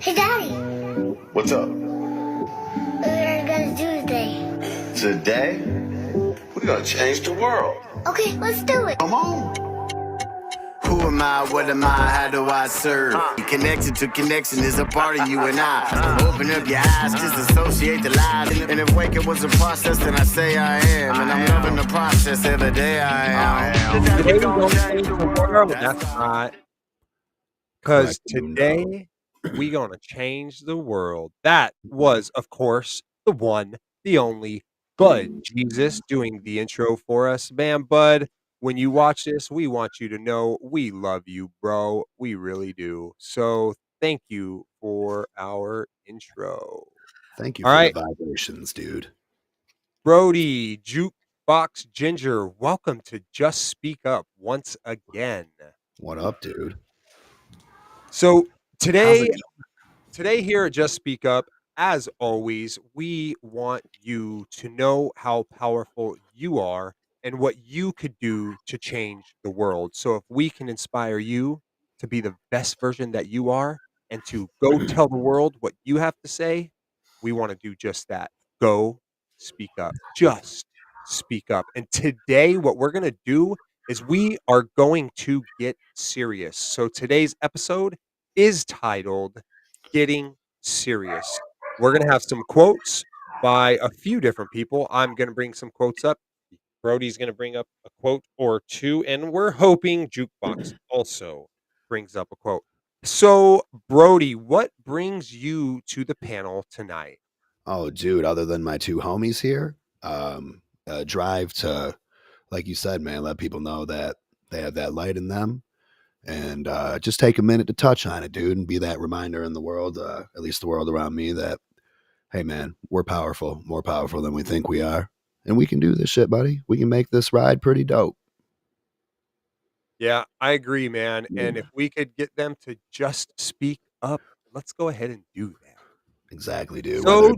Hey, Daddy, What's up? what are you gonna do today? Today, we're gonna change the world. Okay, let's do it. Come on. Who am I? What am I? How do I serve? Connection to connection is a part of you and I. Open up your eyes, disassociate the lies. And if waking was a process, then I say I am. And I'm loving the process every day I am. Today we're gonna change the world. That's right. Because Correct, Mundo. today we gonna change the world. That was, of course, the one, the only Bud Jesus doing the intro for us. Man, Bud, when you watch this, we want you to know we love you, bro. We really do. So thank you for our intro. Thank you All for right, the vibrations, dude. Brody, Jukebox Ginger, welcome to Just Speak Up once again. What up, dude? So How's it today here at Just Speak Up, as always, we want you to know how powerful you are and what you could do to change the world. So if we can inspire you to be the best version that you are and to go tell the world what you have to say, we want to do just that. Go speak up. Just speak up. And today what we're going to do is we are going to get serious. So today's episode is titled Getting Serious. We're going to have some quotes by a few different people. I'm going to bring some quotes up. Brody's going to bring up a quote or two, and we're hoping Jukebox also brings up a quote. So, Brody, what brings you to the panel tonight? Oh, dude, other than my two homies here, drive to, like you said, man, let people know that they have that light in them. And just take a minute to touch on it, dude, and be that reminder in the world, at least the world around me, that, hey, man, we're powerful, more powerful than we think we are. And we can do this shit, buddy. We can make this ride pretty dope. Yeah, I agree, man. And if we could get them to just speak up, let's go ahead and do that. Exactly, dude. So,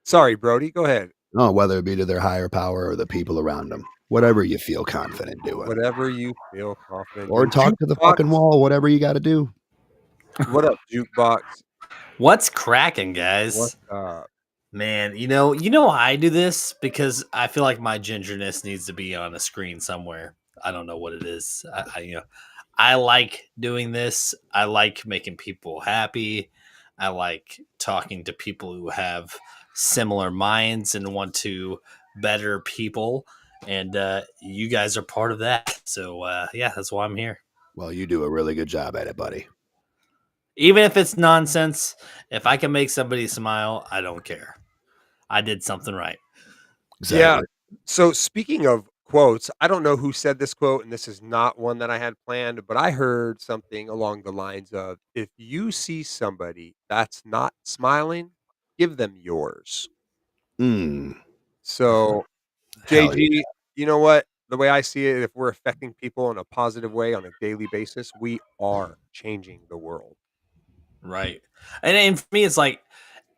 sorry, Brody, go ahead. Whether it be to their higher power or the people around them, whatever you feel confident doing. Whatever you feel confident Or doing. talk to the Jukebox, fucking wall, whatever you got to do. what up, Jukebox? What's cracking, guys? What's up? Man, you know I do this because I feel like my gingerness needs to be on a screen somewhere. I don't know what it is. I like doing this. I like making people happy. I like talking to people who have similar minds and want to better people. And you guys are part of that. So yeah, that's why I'm here. Well, you do a really good job at it, buddy. Even if it's nonsense, if I can make somebody smile, I don't care. I did something right. Exactly. Yeah. So speaking of quotes, I don't know who said this quote, and this is not one that I had planned, but I heard something along the lines of, if you see somebody that's not smiling, give them yours. Mm, So, hell yeah. JG, you know what? The way I see it, if we're affecting people in a positive way on a daily basis, we are changing the world. Right. And for me, it's like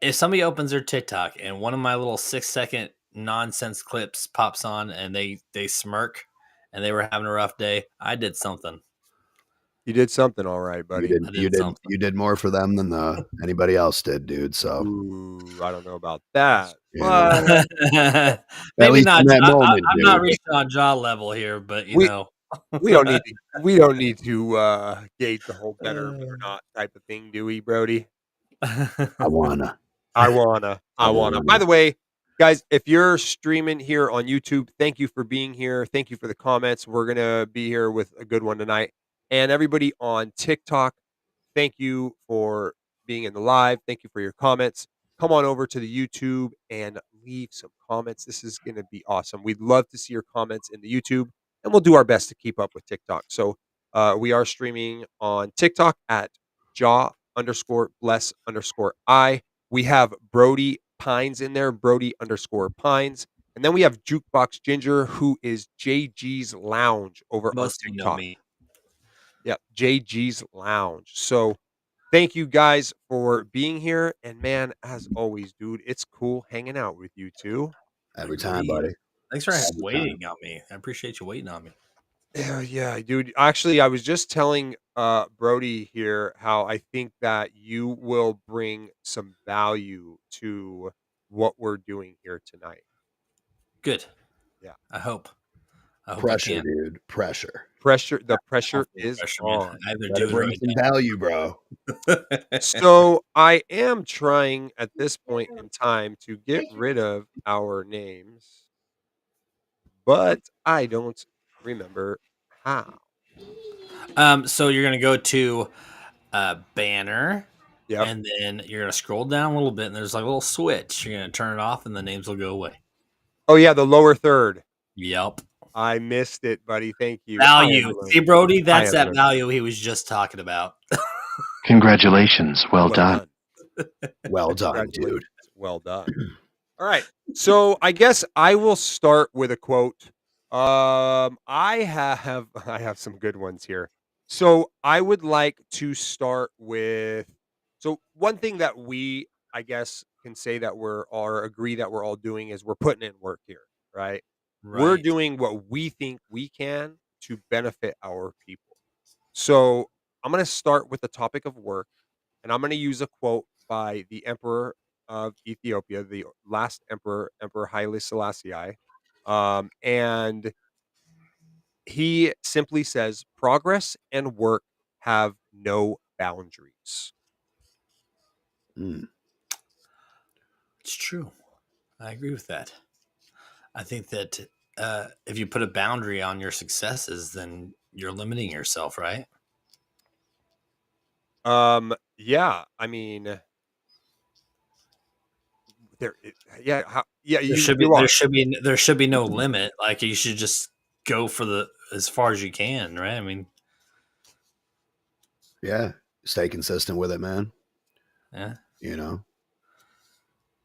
if somebody opens their TikTok and one of my little 6-second nonsense clips pops on and they smirk and they were having a rough day, I did something. You did something all right, buddy. You did more for them than anybody else did, dude. So Ooh, I don't know about that. yeah. But Maybe least not. in that moment, I'm not dude. reaching on jaw level here, but we we don't need to gauge the whole better or not type of thing, do we, Brody? I wanna. I wanna. By the way, guys, if you're streaming here on YouTube, thank you for being here. Thank you for the comments. We're gonna be here with a good one tonight. And everybody on TikTok, thank you for being in the live. Thank you for your comments. Come on over to the YouTube and leave some comments. This is gonna be awesome. We'd love to see your comments in the YouTube, and we'll do our best to keep up with TikTok. So we are streaming on TikTok at jaw_bless_I. We have Brody Pines in there, Brody_Pines. And then we have Jukebox Ginger, who is JG's Lounge over Most on of you know TikTok. me. Yeah, JG's Lounge. So thank you guys for being here. And man, as always, dude, it's cool hanging out with you two. Every time, buddy. Thanks for Every waiting on me. I appreciate you waiting on me. Yeah, dude. Actually, I was just telling Brody here how I think that you will bring some value to what we're doing here tonight. Good. Yeah. I hope. I hope I Pressure, can. dude. Pressure. The I'm pressure full of is pressure, man. on. I either Better do it bring right some value, bro. now. So I am trying at this point in time to get rid of our names, but I don't remember how. So you're gonna go to banner, Yep. and then you're gonna scroll down a little bit, and there's like a little switch. You're gonna turn it off, and the names will go away. Oh yeah, the lower third. Yep. I missed it, buddy. Thank you. I am Value. See, learning. Brody, I that's am that learning. value he was just talking about. Congratulations. Well Well done. done. Well done, Congratulations. dude. Well done. All right. So I guess I will start with a quote. I have some good ones here. So I would like to start with so one thing that we I guess can say that we're or agree that we're all doing is we're putting in work here, right? We're Right. doing what we think we can to benefit our people. So I'm going to start with the topic of work, and I'm going to use a quote by the Emperor of Ethiopia, the last emperor, Emperor Haile Selassie. And he simply says, "Progress and work have no boundaries." Mm. It's true. I agree with that. I think that if you put a boundary on your successes, then you're limiting yourself, right? Yeah, I mean, there, yeah, yeah, There you should be you there are. should be there should be no limit. Like you should just go for the as far as you can, right? I mean, Yeah. Stay consistent with it, man. yeah. You know,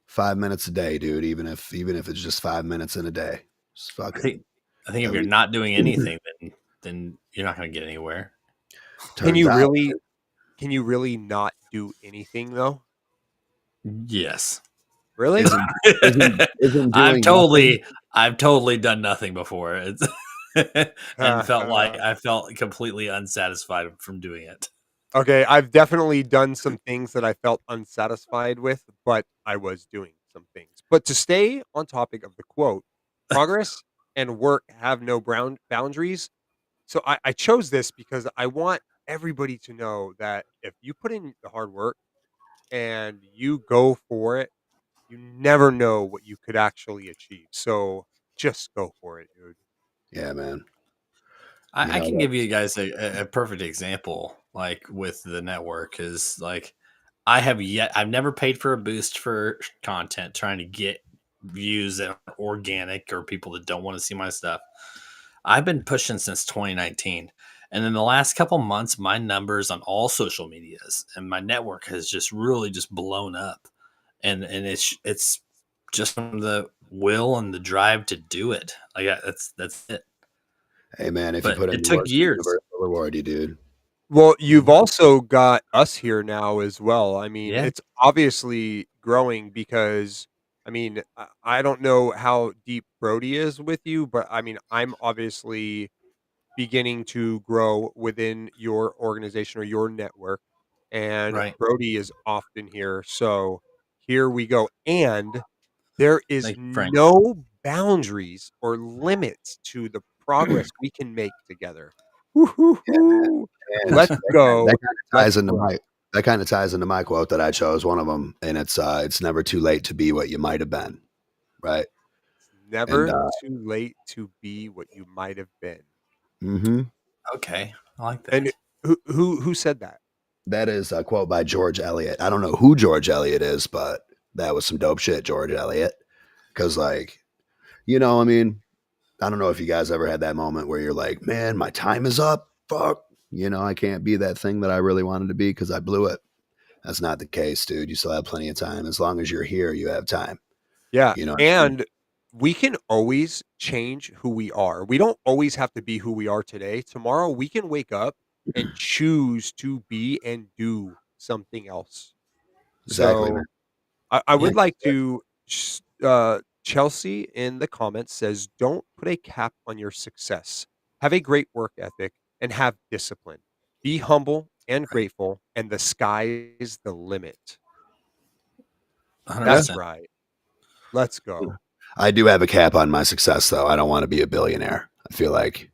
5 minutes a day, dude. Even if it's just 5 minutes in a day, just fuck I it. think I think if At you're least not doing anything, then you're not going to get anywhere. Can turns you out. really can you really not do anything though? Yes. Really? Isn't isn't I've doing nothing. totally done nothing before. It's and felt like I felt completely unsatisfied from doing it. Okay, I've definitely done some things that I felt unsatisfied with, but I was doing some things. But to stay on topic of the quote, progress and work have no boundaries. So I chose this because I want everybody to know that if you put in the hard work and you go for it, you never know what you could actually achieve. So just go for it, dude. Yeah, man. You I know can that. give you guys a perfect example, like with the network, is like I've never paid for a boost for content trying to get views that are organic or people that don't want to see my stuff. I've been pushing since 2019. And in the last couple months, my numbers on all social medias and my network has just really just blown up. And it's just from the will and the drive to do it. Like that's it. Hey, man, if you But put in it the took work, the years. universe will reward you, dude. Well, you've also got us here now as well. I mean, Yeah. it's obviously growing because I mean, I don't know how deep Brody is with you, but I mean, I'm obviously beginning to grow within your organization or your network, and Right. Brody is often here. So here we go. And there is Thank you, Frank. no boundaries or limits to the progress we can make together. Yeah, Woo-hoo-hoo. and Let's go. that kind of Let's ties into grow. my quote that I chose. One of them, and it's never too late to be what you might have been, right? It's And never too late to be what you might have been. mm-hmm. Okay. I like And that. who said that? That is a quote by George Eliot. I don't know who George Eliot is, but that was some dope shit, George Eliot. Because, like, I mean, I don't know if you guys ever had that moment where you're like, man, my time is up. Fuck. I can't be that thing that I really wanted to be because I blew it. That's not the case, dude. You still have plenty of time. As long as you're here, you have time. Yeah, You know what I mean? and we can always change who we are. We don't always have to be who we are today. Tomorrow we can wake up and choose to be and do something else. Exactly, man. So I Yeah. would like to Chelsea in the comments says, "Don't put a cap on your success. Have a great work ethic and have discipline. Be humble and grateful, and the sky is the limit. 100%. That's right. Let's go. I do have a cap on my success, though. I don't want to be a billionaire. I feel like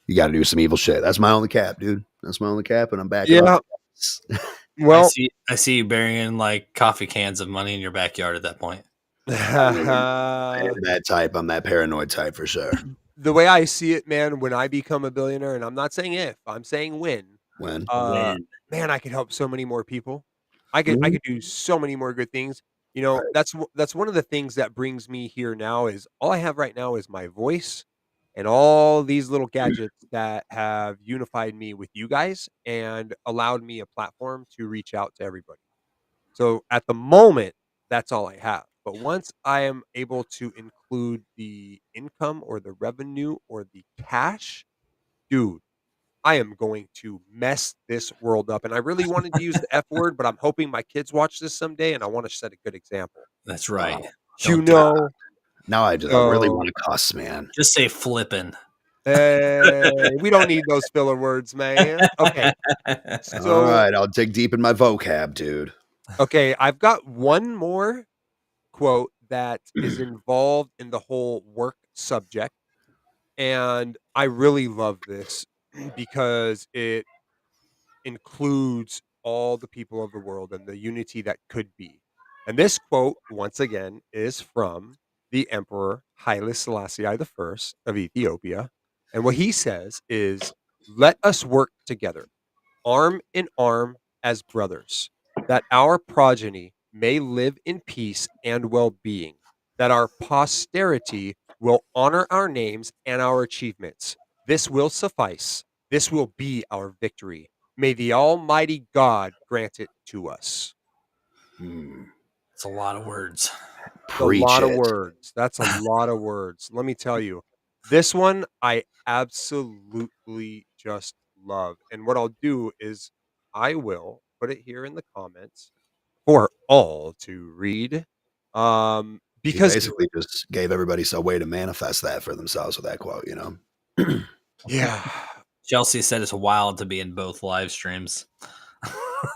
you got to do some evil shit. That's my only cap, dude. That's my only cap, and I'm back. Yeah. I Well, see you burying like coffee cans of money in your backyard at that point. I am that type. I'm that paranoid type for sure. the way I see it, man, when I become a billionaire, and I'm not saying if, I'm saying when. When When? Man, I could help so many more people. I could do so many more good things. You know, that's one of the things that brings me here now is all I have right now is my voice and all these little gadgets that have unified me with you guys and allowed me a platform to reach out to everybody. So at the moment, that's all I have. But once I am able to include the income or the revenue or the cash, dude, I am going to mess this world up. And I really wanted to use the F word, but I'm hoping my kids watch this someday and I want to set a good example. That's right. You Don't do it. know, now I just really So- want to cuss, man. Just say flipping. hey, we don't need those filler words, man. Okay. So, All right, I'll dig deep in my vocab, dude. okay, I've got one more quote that is involved in the whole work subject. And I really love this because it includes all the people of the world and the unity that could be. And this quote, once again, is from the Emperor Haile Selassie I of Ethiopia. And what he says is, let us work together, arm in arm as brothers, that our progeny may live in peace and well being, that our posterity will honor our names and our achievements. This will suffice. This will be our victory. May the Almighty God grant it to us. Hmm. It's a lot of words. Preach a lot it. of words. That's a lot of words. Let me tell you, this one I absolutely just love. And what I'll do is I will put it here in the comments for all to read. He Because basically just gave everybody a way to manifest that for themselves with that quote, you know? yeah, Chelsea said it's wild to be in both live streams.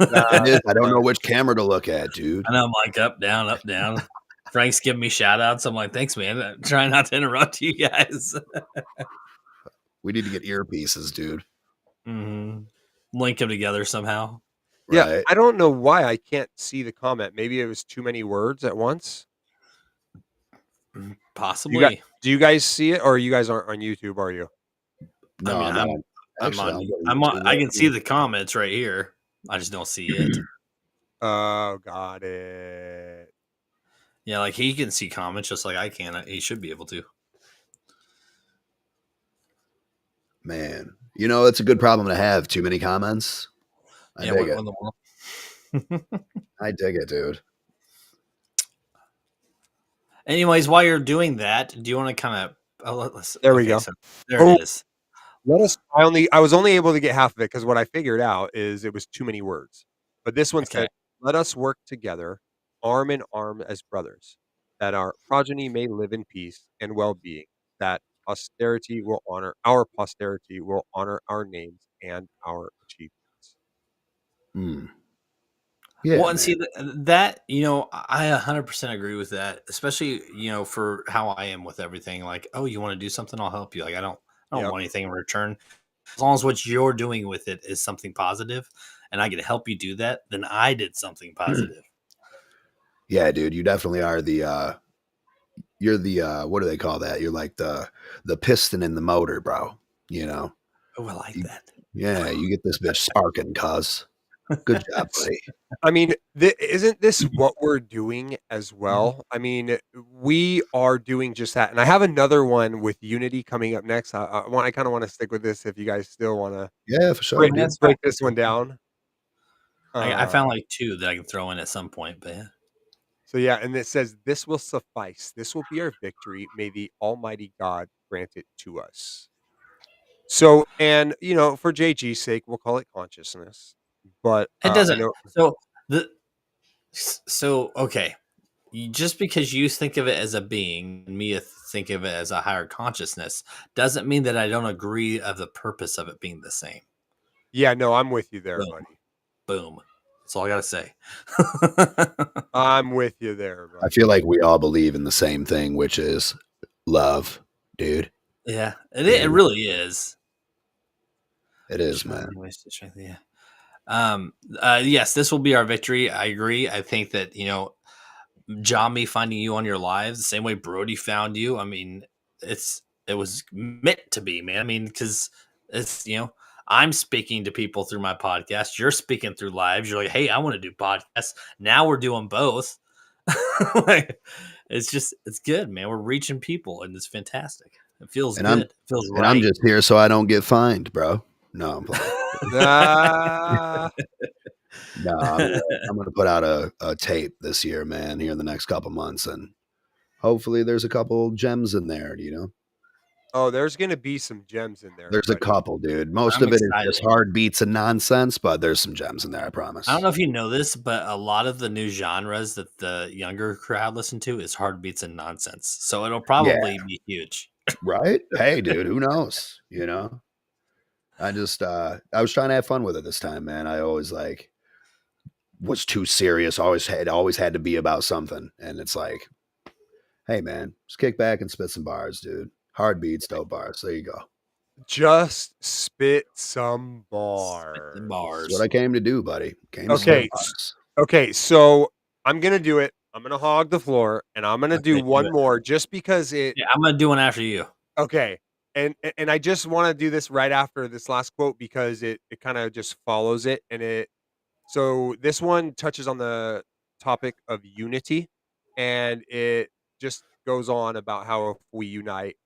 It is. I don't know which camera to look at, dude. I know I'm like up, down, up, down. Frank's giving me shout outs. I'm like, thanks, man. I'm trying not to interrupt you guys. We need to get earpieces, dude. Link them together somehow. yeah. Right? I don't know why I can't see the comment. Maybe it was too many words at once. Possibly. Do you guys see it, or you guys aren't on YouTube? Are you? No, I mean, I'm not. I'm Actually, on. going I'm to on. I can see the comments right here. I just don't see it. Oh, got it. Yeah, like he can see comments just like I can. He should be able to. Man, you know, it's a good problem to have. Too many comments. I dig it. I dig it, dude. Anyways, while you're doing that, do you want to kind of? There we go. So there Oh. it is. Let us. I was only able to get half of it because what I figured out is it was too many words. But this one said, "Let us work together, arm in arm as brothers, that our progeny may live in peace and well-being. That our posterity will honor our names and our achievements." Hmm. Yeah, Well, and man. see that I 100% agree with that, especially for how I am with everything. Like, oh, you want to do something, I'll help you. Like, I don't Yep. want anything in return. As long as what you're doing with it is something positive, and I can help you do that, then I did something positive. Yeah, dude, you definitely are you're the what do they call that? You're like the piston in the motor, bro. You know? Oh, I like that. Yeah, you get this bitch sparking, cuz. Good job, buddy. I mean, isn't this what we're doing as well? I mean, we are doing just that. And I have another one with Unity coming up next. I kind of want to stick with this if you guys still want to Yeah, for sure, break, dude. that's break this one down. I found like 2 that I can throw in at some point, but yeah. So yeah, and it says, "This will suffice. This will be our victory. May the Almighty God grant it to us." So, and for JG's sake, we'll call it consciousness. But It doesn't. I know, So okay. just because you think of it as a being and me think of it as a higher consciousness doesn't mean that I don't agree of the purpose of it being the same. Yeah, no, I'm with you there, Boom. buddy. Boom. That's all I gotta say. I'm with you there, I buddy. feel like we all believe in the same thing, which is love, dude. Yeah, it really is. It is, man. Yeah. Yes, this will be our victory. I agree. I think that, John, me finding you on your lives the same way Brody found you. I mean, it was meant to be, man. I mean, because it's I'm speaking to people through my podcast. You're speaking through lives. You're like, hey, I want to do podcasts. Now we're doing both. Like, it's good, man. We're reaching people, and it's fantastic. It feels And good. I'm- It feels And right. I'm just here so I don't get fined, bro. No, I'm playing. Ah, No, I'm gonna put out a tape this year, man, here in the next couple months, and hopefully there's a couple gems in there, oh, there's gonna be some gems in there. There's a buddy. couple, dude. Most I'm of it is excited. just hard beats and nonsense, but there's some gems in there, I promise. I don't know if you know this, but a lot of the new genres that the younger crowd listen to is hard beats and nonsense. So it'll probably be huge. Right? Hey, dude, who knows? I just I was trying to have fun with it this time, man. I always was too serious. Always had to be about something. And it's like, hey man, just kick back and spit some bars, dude. Hard beats, dope bars. There you go. Just spit some Spit the bars. bars. That's what I came to do, buddy. Came to Okay, spit bars. Okay, so I'm gonna do it. I'm gonna hog the floor, and I'm gonna Okay, do do one it. more just because it. Yeah, I'm gonna do one after you. Okay, and I just want to do this right after this last quote because it kind of just follows it, and it. So this one touches on the topic of unity, and it just goes on about how if we unite,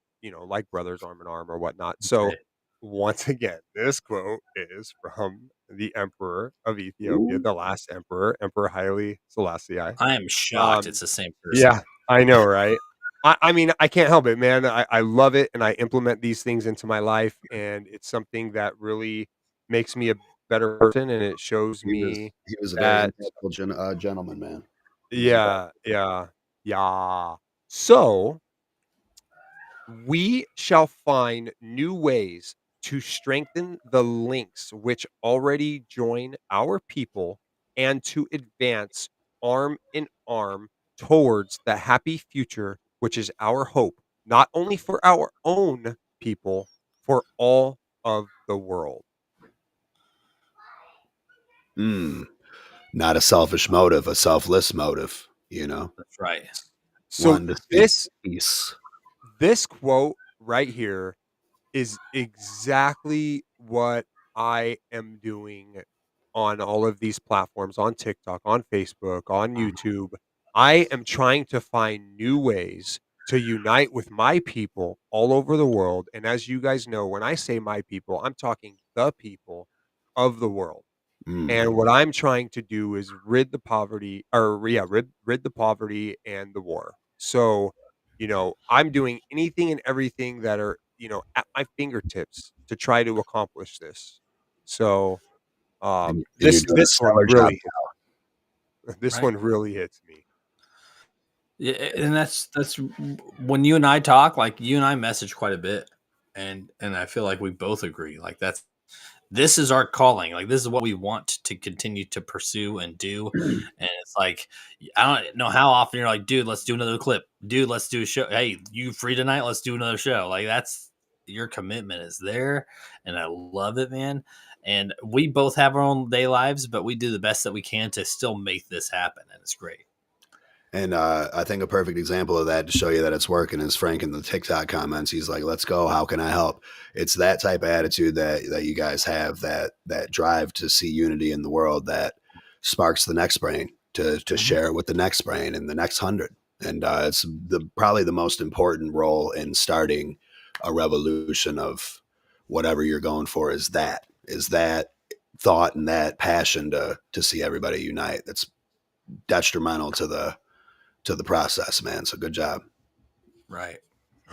like brothers arm in arm or whatnot. So Okay. once again, this quote is from the Emperor of Ethiopia, Ooh. the last emperor, Emperor Haile Selassie. I am shocked Um, it's the same person. Yeah, I know, right? I mean, I can't help it, man. I love it, and I implement these things into my life, and it's something that really makes me a better person, and it shows me He was a very that intelligent gentleman, man. yeah. So, we shall find new ways to strengthen the links which already join our people and to advance arm in arm towards the happy future which is our hope, not only for our own people, for all of the world. Not a selfish motive, a selfless motive, That's right. So One to seek this peace. this quote right here is exactly what I am doing on all of these platforms, on TikTok, on Facebook, on YouTube. I am trying to find new ways to unite with my people all over the world. And as you guys know, when I say my people, I'm talking the people of the world. And what I'm trying to do is rid the poverty rid the poverty and the war. So, I'm doing anything and everything that are, at my fingertips to try to accomplish this. So, And you're this doing a this one stellar job. really this Right. one really hits me. Yeah, and that's when you and I talk, like you and I message quite a bit, and I feel like we both agree, like this is our calling, like this is what we want to continue to pursue and do, and it's like I don't know how often you're like, dude, let's do another clip, dude, let's do a show. Hey, you free tonight? Let's do another show. Like that's your commitment is there, and I love it, man. And we both have our own day lives, but we do the best that we can to still make this happen, and it's great. And I think a perfect example of that to show you that it's working is Frank in the TikTok comments. He's like, let's go. How can I help? It's that type of attitude that you guys have, that drive to see unity in the world that sparks the next brain to share it with the next brain and the next 100. And it's probably the most important role in starting a revolution of whatever you're going for is that thought and that passion to see everybody unite. That's detrimental to the process, man. So good job. Right.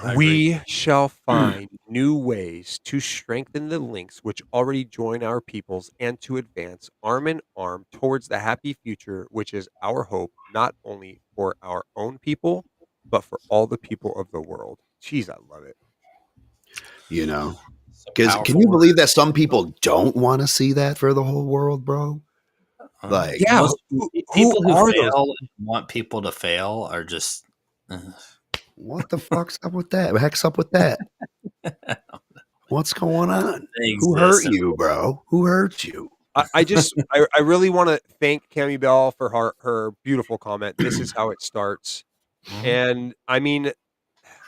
I agree. We shall find new ways to strengthen the links which already join our peoples and to advance arm in arm towards the happy future, which is our hope, not only for our own people, but for all the people of the world. Jeez, I love it. You know, So because can powerful you words. believe that some people don't want to see that for the whole world, bro? Like, Yeah, Most who people who are those? fail and want people to fail are just. what the fuck's up with that? What the heck's up with that? What's going on? They Who hurt exist. you, bro? Who hurt you? I really want to thank Cami Bell for her beautiful comment. This is how it starts. And I mean,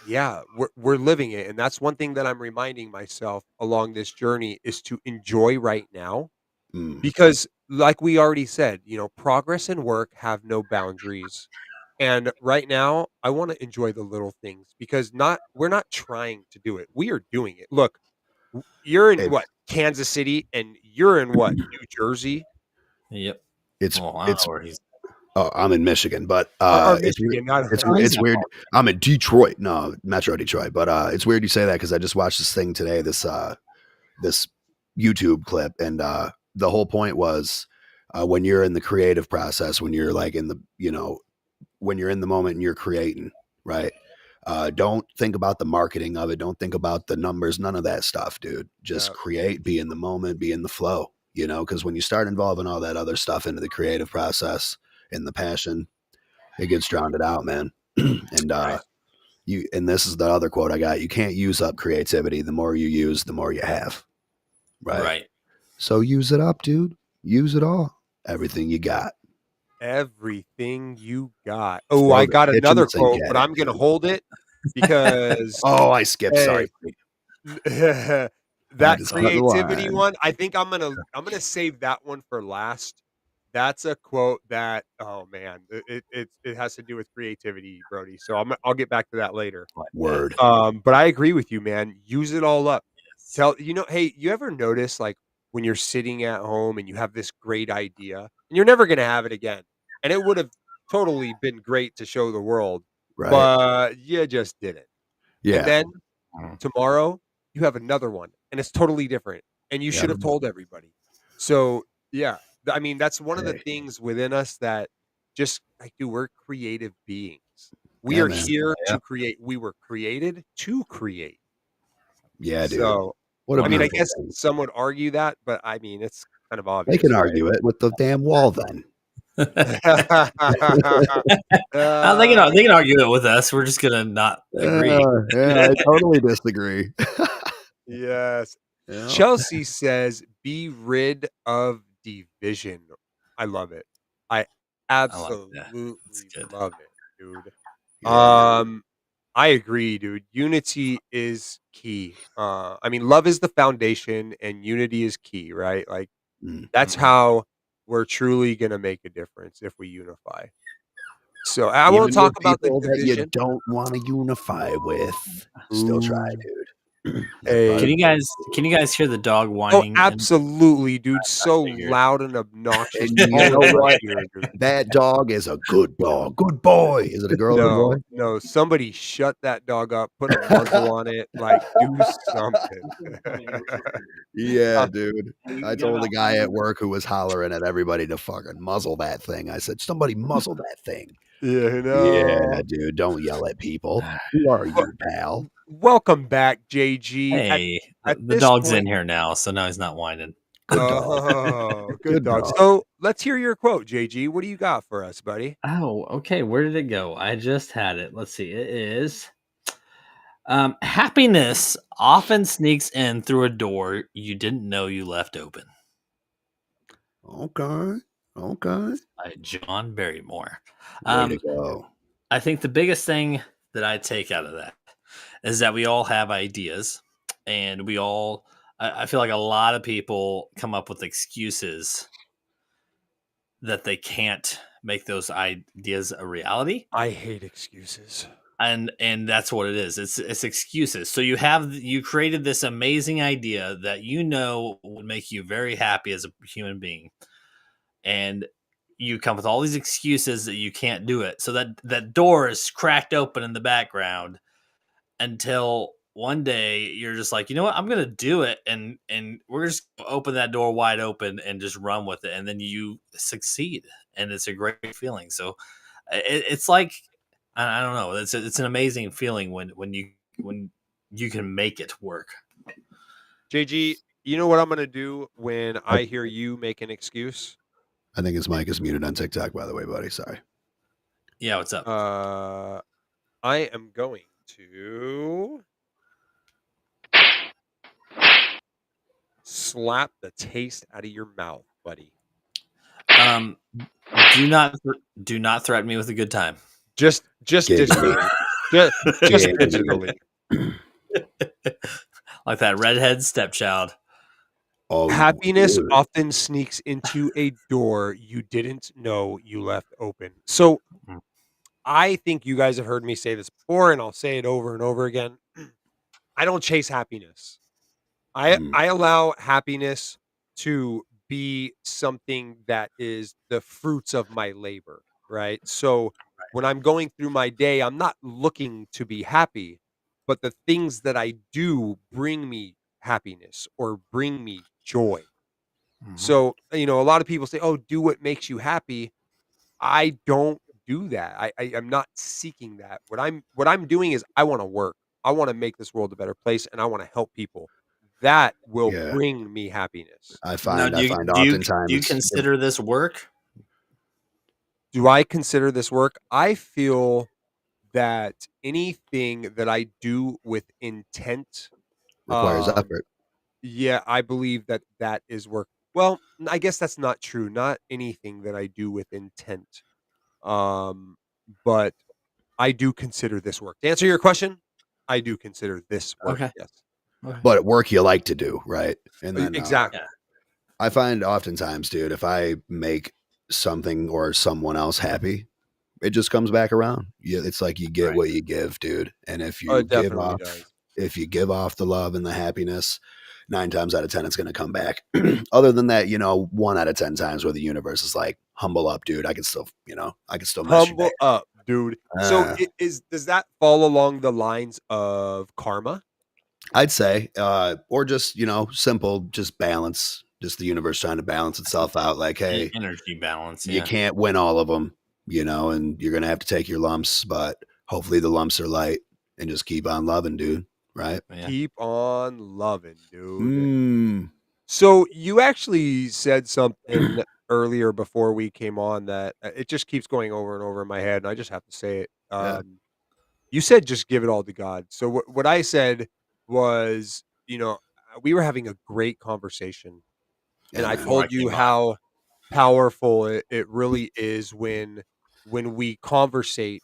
yeah, we're living it. And that's one thing that I'm reminding myself along this journey is to enjoy right now. Mm. Because like we already said, progress and work have no boundaries. And right now, I want to enjoy the little things because we're not trying to do it. We are doing it. Look, you're in what, It's Kansas City, and you're in what, New Jersey? Yep. it's Well, I don't it's know where he's. oh, I'm in Michigan, but Or it's Michigan, not it's weird. I'm in Detroit, no, Metro Detroit, but it's weird you say that because I just watched this thing today, this YouTube clip, and the whole point was when you're in the creative process, when you're like in the when you're in the moment and you're creating, right? Don't think about the marketing of it. Don't think about the numbers. None of that stuff, dude. Just Yeah. create, be in the moment, be in the flow. Because when you start involving all that other stuff into the creative process and the passion, it gets drowned out, man. and and this is the other quote I got. You can't use up creativity. The more you use, the more you have. Right. Right. So use it up, dude. Use it all. Everything you got. Everything you got. Oh, Throw I the got kitchen another sink quote, at but it, I'm gonna dude. hold it because Oh, I skipped. Sorry. that just cut the creativity line. one, I think I'm gonna save that one for last. That's a quote that, oh man, it has to do with creativity, Brody. So I'll get back to that later. Like that. Word. But I agree with you, man. Use it all up. Yes. Hey, you ever notice like when you're sitting at home and you have this great idea and you're never gonna have it again, and it would have totally been great to show the world, Right. but you just didn't. And Yeah. then Mhm. tomorrow you have another one and it's totally different and you should Yeah. have told everybody. So yeah, I mean that's one of the Hey. things within us that just like, dude, we're creative beings. We Yeah, are man. here Yeah. to create. We were created to create. Yeah, dude. So What a I mean, I beautiful guess thing. some would argue that, but I mean, it's kind of They obvious, can right? argue it with the damn wall then. They can argue it with us. We're just gonna not agree. Yeah, I totally disagree. Yes. Yeah. Chelsea says, "Be rid of division." I love it. I I like that. absolutely That's good. love it, dude. Yeah, man. I agree, dude. Unity is key. I mean, love is the foundation, and unity is key, right? Like Mm. that's how we're truly gonna make a difference if we unify. So I won't Even talk with about the people that you division. don't want to unify with, still try, Ooh. dude. That Hey. Can buzz. you guys hear the dog Oh, whining? absolutely, dude. So figured. loud and obnoxious. And you All know of our what? ears, dude. That dog is a good dog. Good boy. Is it a girl or a boy? No, somebody shut that dog up, put a muzzle on it, like, do something. Yeah, dude. I told the guy at work who was hollering at everybody to fucking muzzle that thing. I said, somebody muzzle that thing. Yeah, Yeah, dude. Don't yell at people. Who are you, pal? Welcome back, JG. Hey, At the this dog's point in here now, so now he's not whining. Good dog. Oh, good Good dog. dog. So, let's hear your quote, JG. What do you got for us, buddy? Oh, okay. Where did it go? I just had it. Let's see. It is happiness often sneaks in through a door you didn't know you left open. Okay. Okay. By John Barrymore. Way to go. I think the biggest thing that I take out of that is that we all have ideas, and we all. I feel like a lot of people come up with excuses that they can't make those ideas a reality. I hate excuses. And that's what it is. It's excuses. So you created this amazing idea that you know would make you very happy as a human being, and you come with all these excuses that you can't do it. So that door is cracked open in the background, until one day you're just like, you know what, I'm gonna do it, and we're just gonna open that door wide open and just run with it, and then you succeed, and it's a great feeling. So it's like I don't know, it's an amazing feeling when you can make it work. JG, you know what I'm gonna do when I hear you make an excuse? I think his mic is muted on TikTok, by the way, buddy. Sorry. Yeah, what's up? I am going to slap the taste out of your mouth, buddy. Do not threaten me with a good time. Just Giggity. digitally. Just Giggity. digitally. Like that redhead stepchild. Oh, Happiness dude. often sneaks into a door you didn't know you left open. So Mm. I think you guys have heard me say this before, and I'll say it over and over again. I don't chase happiness. Mm. I allow happiness to be something that is the fruits of my labor, right? So when I'm going through my day, I'm not looking to be happy, but the things that I do bring me happiness or bring me joy. Mhm. So, a lot of people say, "Oh, do what makes you happy." I don't do that. I am not seeking that. What I'm doing is I wanna work. I wanna make this world a better place, and I wanna help people. That will Yeah. bring me happiness. I Now, find do you oftentimes consider this work? Do I consider this work? I feel that anything that I do with intent, requires um, effort. yeah, I believe that that is work. Well, I guess that's not true. Not anything that I do with intent. Um, but I do consider this work. To answer your question, I do consider this work, Okay. yes. Okay. But work you like to do, right? And then Exactly. Yeah. I find oftentimes, dude, if I make something or someone else happy, it just comes back around. Yeah, it's like you get Right. what you give, dude. And if Oh, you it definitely does. give off the love and the happiness, 9 times out of 10, it's going to come back. Other than that, 1 out of 10 times where the universe is like, humble up, dude. I can still mess you Humble back. up, dude. So Uh, does that fall along the lines of karma? I'd say, or just, simple, just balance, just the universe trying to balance itself out. Like, hey, Energy balance. you Yeah. can't win all of them, and you're going to have to take your lumps, but hopefully the lumps are light and just keep on loving, dude. Right? Yeah. Keep on loving, dude. Mm. So you actually said something earlier before we came on that it just keeps going over and over in my head, and I just have to say it. Yeah. You said just give it all to God. So what I said was, we were having a great conversation, and Yeah, I man. Before I told you came on. how powerful it really is when we conversate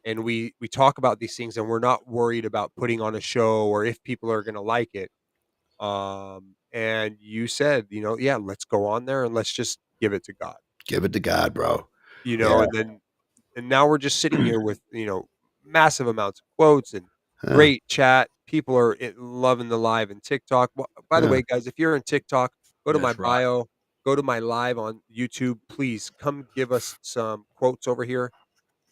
and we talk about these things and we're not worried about putting on a show or if people are going to like it. And you said, yeah, let's go on there and let's just give it to God, Give it to God, bro. and then and now we're just sitting here with, massive amounts of quotes and Yeah. great chat. People are loving the live and TikTok. By the Yeah. way, guys, if you're in TikTok, go to my That's right. bio, go to my live on YouTube. Please come give us some quotes over here.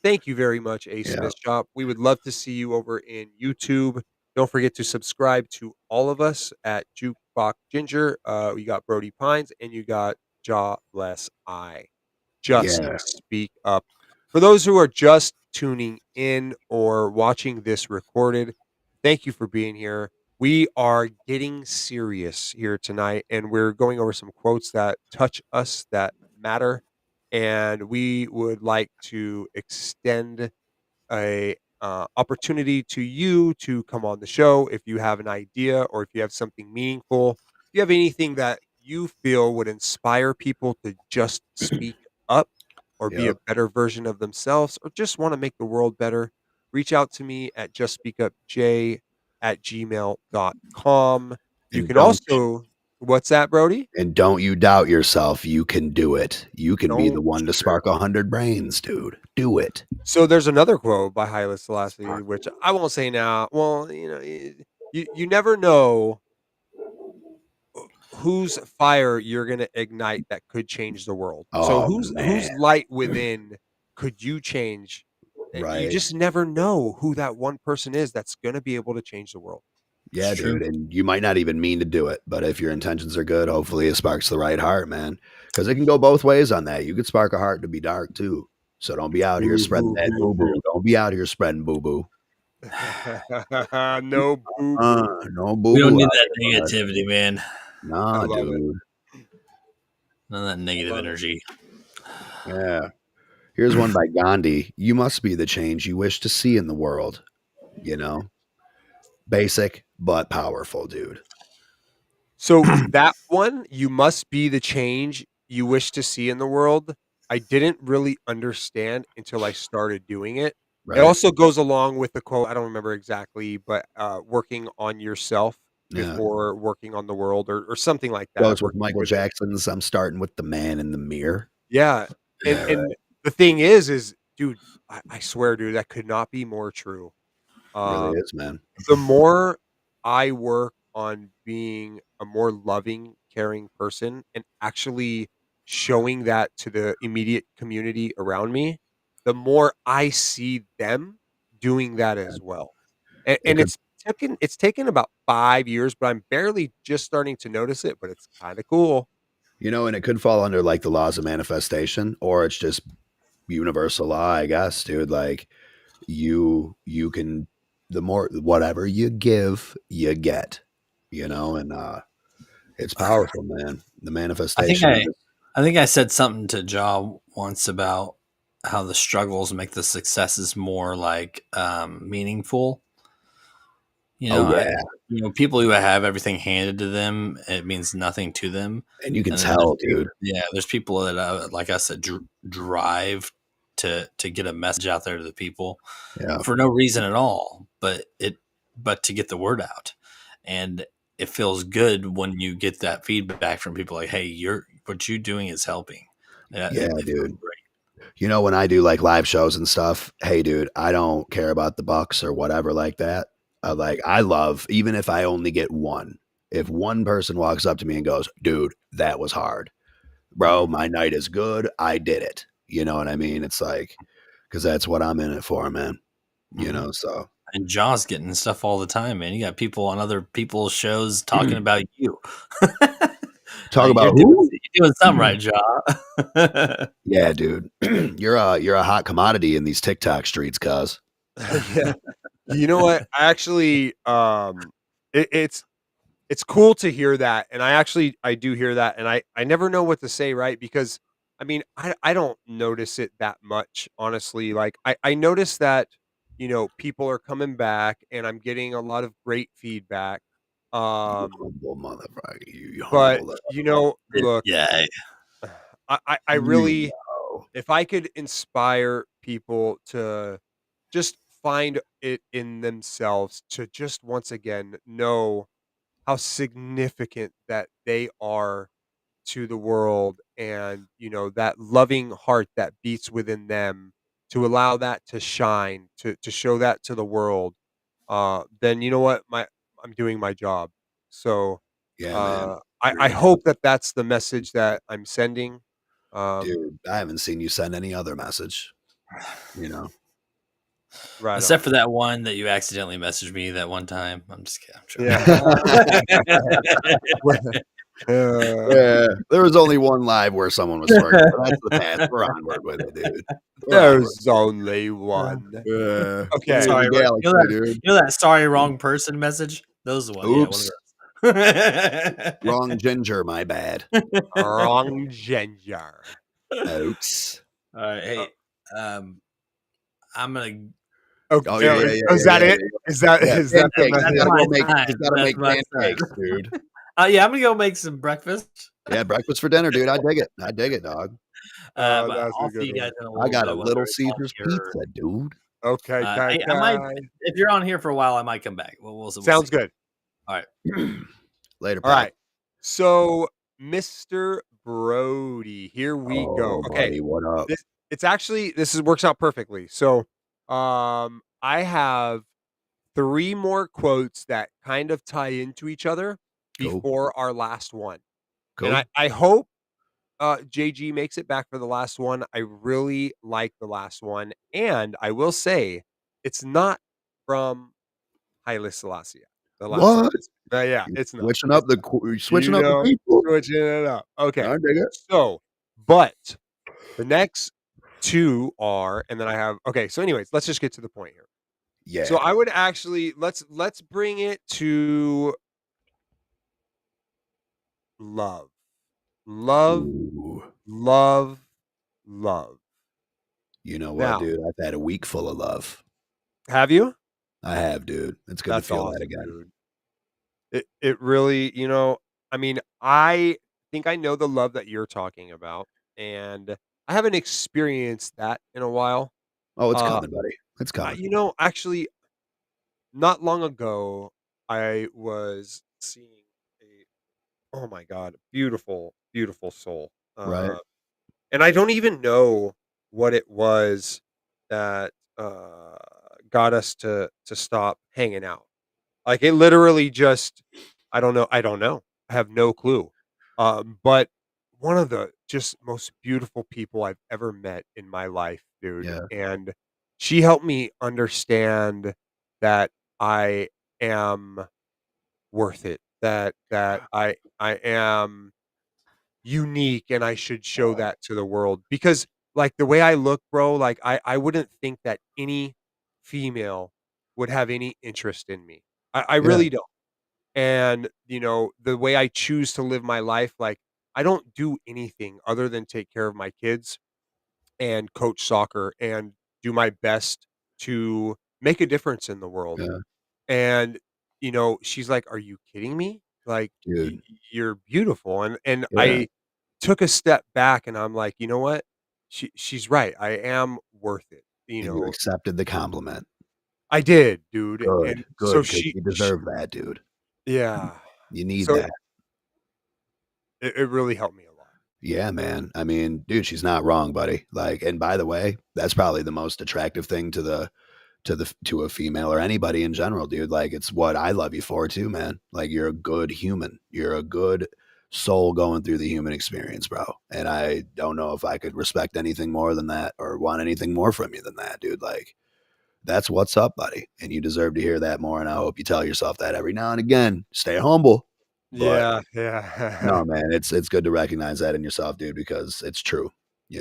Thank you very much, A Yeah. Smith Shop. We would love to see you over in YouTube. Don't forget to subscribe to all of us at Jukebox Ginger. You got Brody Pines and you got Jaw Bless I. Just Yeah. speak up. For those who are just tuning in or watching this recorded, thank you for being here. We are getting serious here tonight, and we're going over some quotes that touch us, that matter. And we would like to extend a opportunity to you to come on the show if you have an idea or if you have something meaningful. If you have anything that you feel would inspire people to just speak up or be a Yep. better version of themselves or just want to make the world better, reach out to me at justspeakupj@gmail.com. You And can don't also, what's that, Brody? and don't you doubt yourself. You can do it. You can be the Don't one to spark 100 brains, dude. Do it. So there's another quote by Haile Selassie, which I won't say now. Well, you never know whose fire you're gonna ignite that could change the world. So Oh whose man. light within could you change You Right. just never know who that one person is that's going to be able to change the world. Yeah, It's true. dude. And you might not even mean to do it, but if your intentions are good, hopefully it sparks the right heart, man. Because it can go both ways on that. You could spark a heart to be dark too. So don't be out here spreading that boo boo. Don't be out here spreading boo boo. No boo boo. No boo We don't boo. need that negativity, man. Nah, love it. dude. None of that negative love it. energy. Yeah. Here's one by Gandhi. You must be the change you wish to see in the world. You know, basic but powerful, dude. So that one, you must be the change you wish to see in the world. I didn't really understand until I started doing it. Right. It also goes along with the quote, I don't remember exactly, but working on yourself Yeah. before working on the world or something like that. Goes with working Michael within. Jackson's I'm starting with the man in the mirror. Yeah. And, Yeah, right. and the thing is, dude, I swear, dude, that could not be more true. Really is, man. The more I work on being a more loving, caring person and actually showing that to the immediate community around me, the more I see them doing that as well. And, It and could, it's taken about 5 years, but I'm barely just starting to notice it, but it's kind of cool. and it could fall under like the laws of manifestation, or it's just universal law, I guess, dude. Like you can, the more whatever you give, you get, and it's powerful, man. The manifestation. I think I said something to Jaw once about how the struggles make the successes more like meaningful. Oh yeah, People who have everything handed to them, it means nothing to them. and you can And then tell, dude. Yeah, there's people that, like I said, drive to get a message out there to the people Yeah, for no reason at all, but to get the word out, and it feels good when you get that feedback from people like, "Hey, what you're doing is helping." yeah, it feels dude. great. When I do like live shows and stuff, hey, dude, I don't care about the bucks or whatever like that. I love, even if I only get one, if one person walks up to me and goes, dude, that was hard, bro, my night is good. I did it. You know what I mean? It's like, because that's what I'm in it for, man. So. And Jaw's getting stuff all the time, man. You got people on other people's shows talking about you. Talk about you're who? doing something right, Jaw. Yeah, dude. You're a hot commodity in these TikTok streets, cuz. Yeah. You know what? I actually, it's cool to hear that, and I do hear that, and I never know what to say, right? Because I mean, I don't notice it that much, honestly. Like I notice that people are coming back, and I'm getting a lot of great feedback. You Um, humble motherfucker. You but humble. look, Yeah. I really, know. if I could inspire people to just find it in themselves to just once again know how significant that they are to the world and that loving heart that beats within them, to allow that to shine, to show that to the world, then you know what, I'm doing my job. So Yeah, man. I hope that that's the message that I'm sending. Dude, I haven't seen you send any other message. Right Except on. for that one that you accidentally messaged me that one time. I'm just kidding. I'm joking. Yeah. Yeah, there was only one live where someone was twerking. But that's the past. We're onward with it, dude. There's only one. Yeah. Okay. Sorry, The galaxy, you know that sorry wrong person message? Those one. Oops. Yeah, one of those. Wrong ginger, my bad. Wrong ginger. Oops. All right, hey, I'm gonna. Okay. Oh, yeah. Is that yeah, it? Is that Yeah, is that the pancakes. message? You gotta my go make, time. you gotta That's make my time. pancakes, dude. Yeah, I'm gonna go make some breakfast. Yeah, breakfast for dinner, dude. I dig it, dog. Oh, But that's a I'll good see you guys one. in a little I got bit, a whether Little it's on Caesars here or- pizza, dude. Okay. Hey, I might, if you're on here for a while, I might come back. We'll Sounds see. good. Later, All right. So, Mr. Brody, here we go. Okay. Buddy, what up? This works out perfectly. So, I have 3 more quotes that kind of tie into each other Cool. before our last one. Cool. And I hope JG makes it back for the last one. I really like the last one, and I will say it's not from Haile Selassie, the last one. What? Yeah, You it's not. switching It's up the not. you switching up the Know, people? switching it up. Okay. I dig it. So, but the next 2 are and then I have okay, so anyways, let's just get to the point here. Yeah. So I would actually let's bring it to love. Love, Ooh. love, love. You know what, Now, dude? I've had a week full of love. have you? I have, dude. It's good That's to feel that awesome, again. dude. It really, I mean, I think I know the love that you're talking about, and I haven't experienced that in a while. Oh, it's Uh, coming, buddy. It's coming. actually, not long ago, I was seeing a oh my god, beautiful, beautiful soul. Right? And I don't even know what it was that got us to stop hanging out. Like it literally just I don't know. I have no clue. But one of the just most beautiful people I've ever met in my life, dude. Yeah. And she helped me understand that I am worth it. That I am unique and I should show that to the world because like the way I look, bro, like I wouldn't think that any female would have any interest in me. I Yeah. really don't. And, the way I choose to live my life, like, I don't do anything other than take care of my kids and coach soccer and do my best to make a difference in the world. Yeah. And, she's like, "Are you kidding me? Like, Dude. you're beautiful." And Yeah. I took a step back and I'm like, "You know what? She's right. I am worth it." And you accepted the compliment. I did, dude. Good. And so Good, 'cause you deserve that, dude. yeah. You need So that. it really helped me a lot. Yeah, man. I mean, dude, she's not wrong, buddy. Like, and by the way, that's probably the most attractive thing to a female or anybody in general, dude. Like, it's what I love you for too, man. Like, you're a good human. You're a good soul going through the human experience, bro. And I don't know if I could respect anything more than that or want anything more from you than that, dude. Like, that's what's up, buddy. And you deserve to hear that more. And I hope you tell yourself that every now and again. Stay humble. But Yeah, yeah. no, man, it's good to recognize that in yourself, dude, because it's true.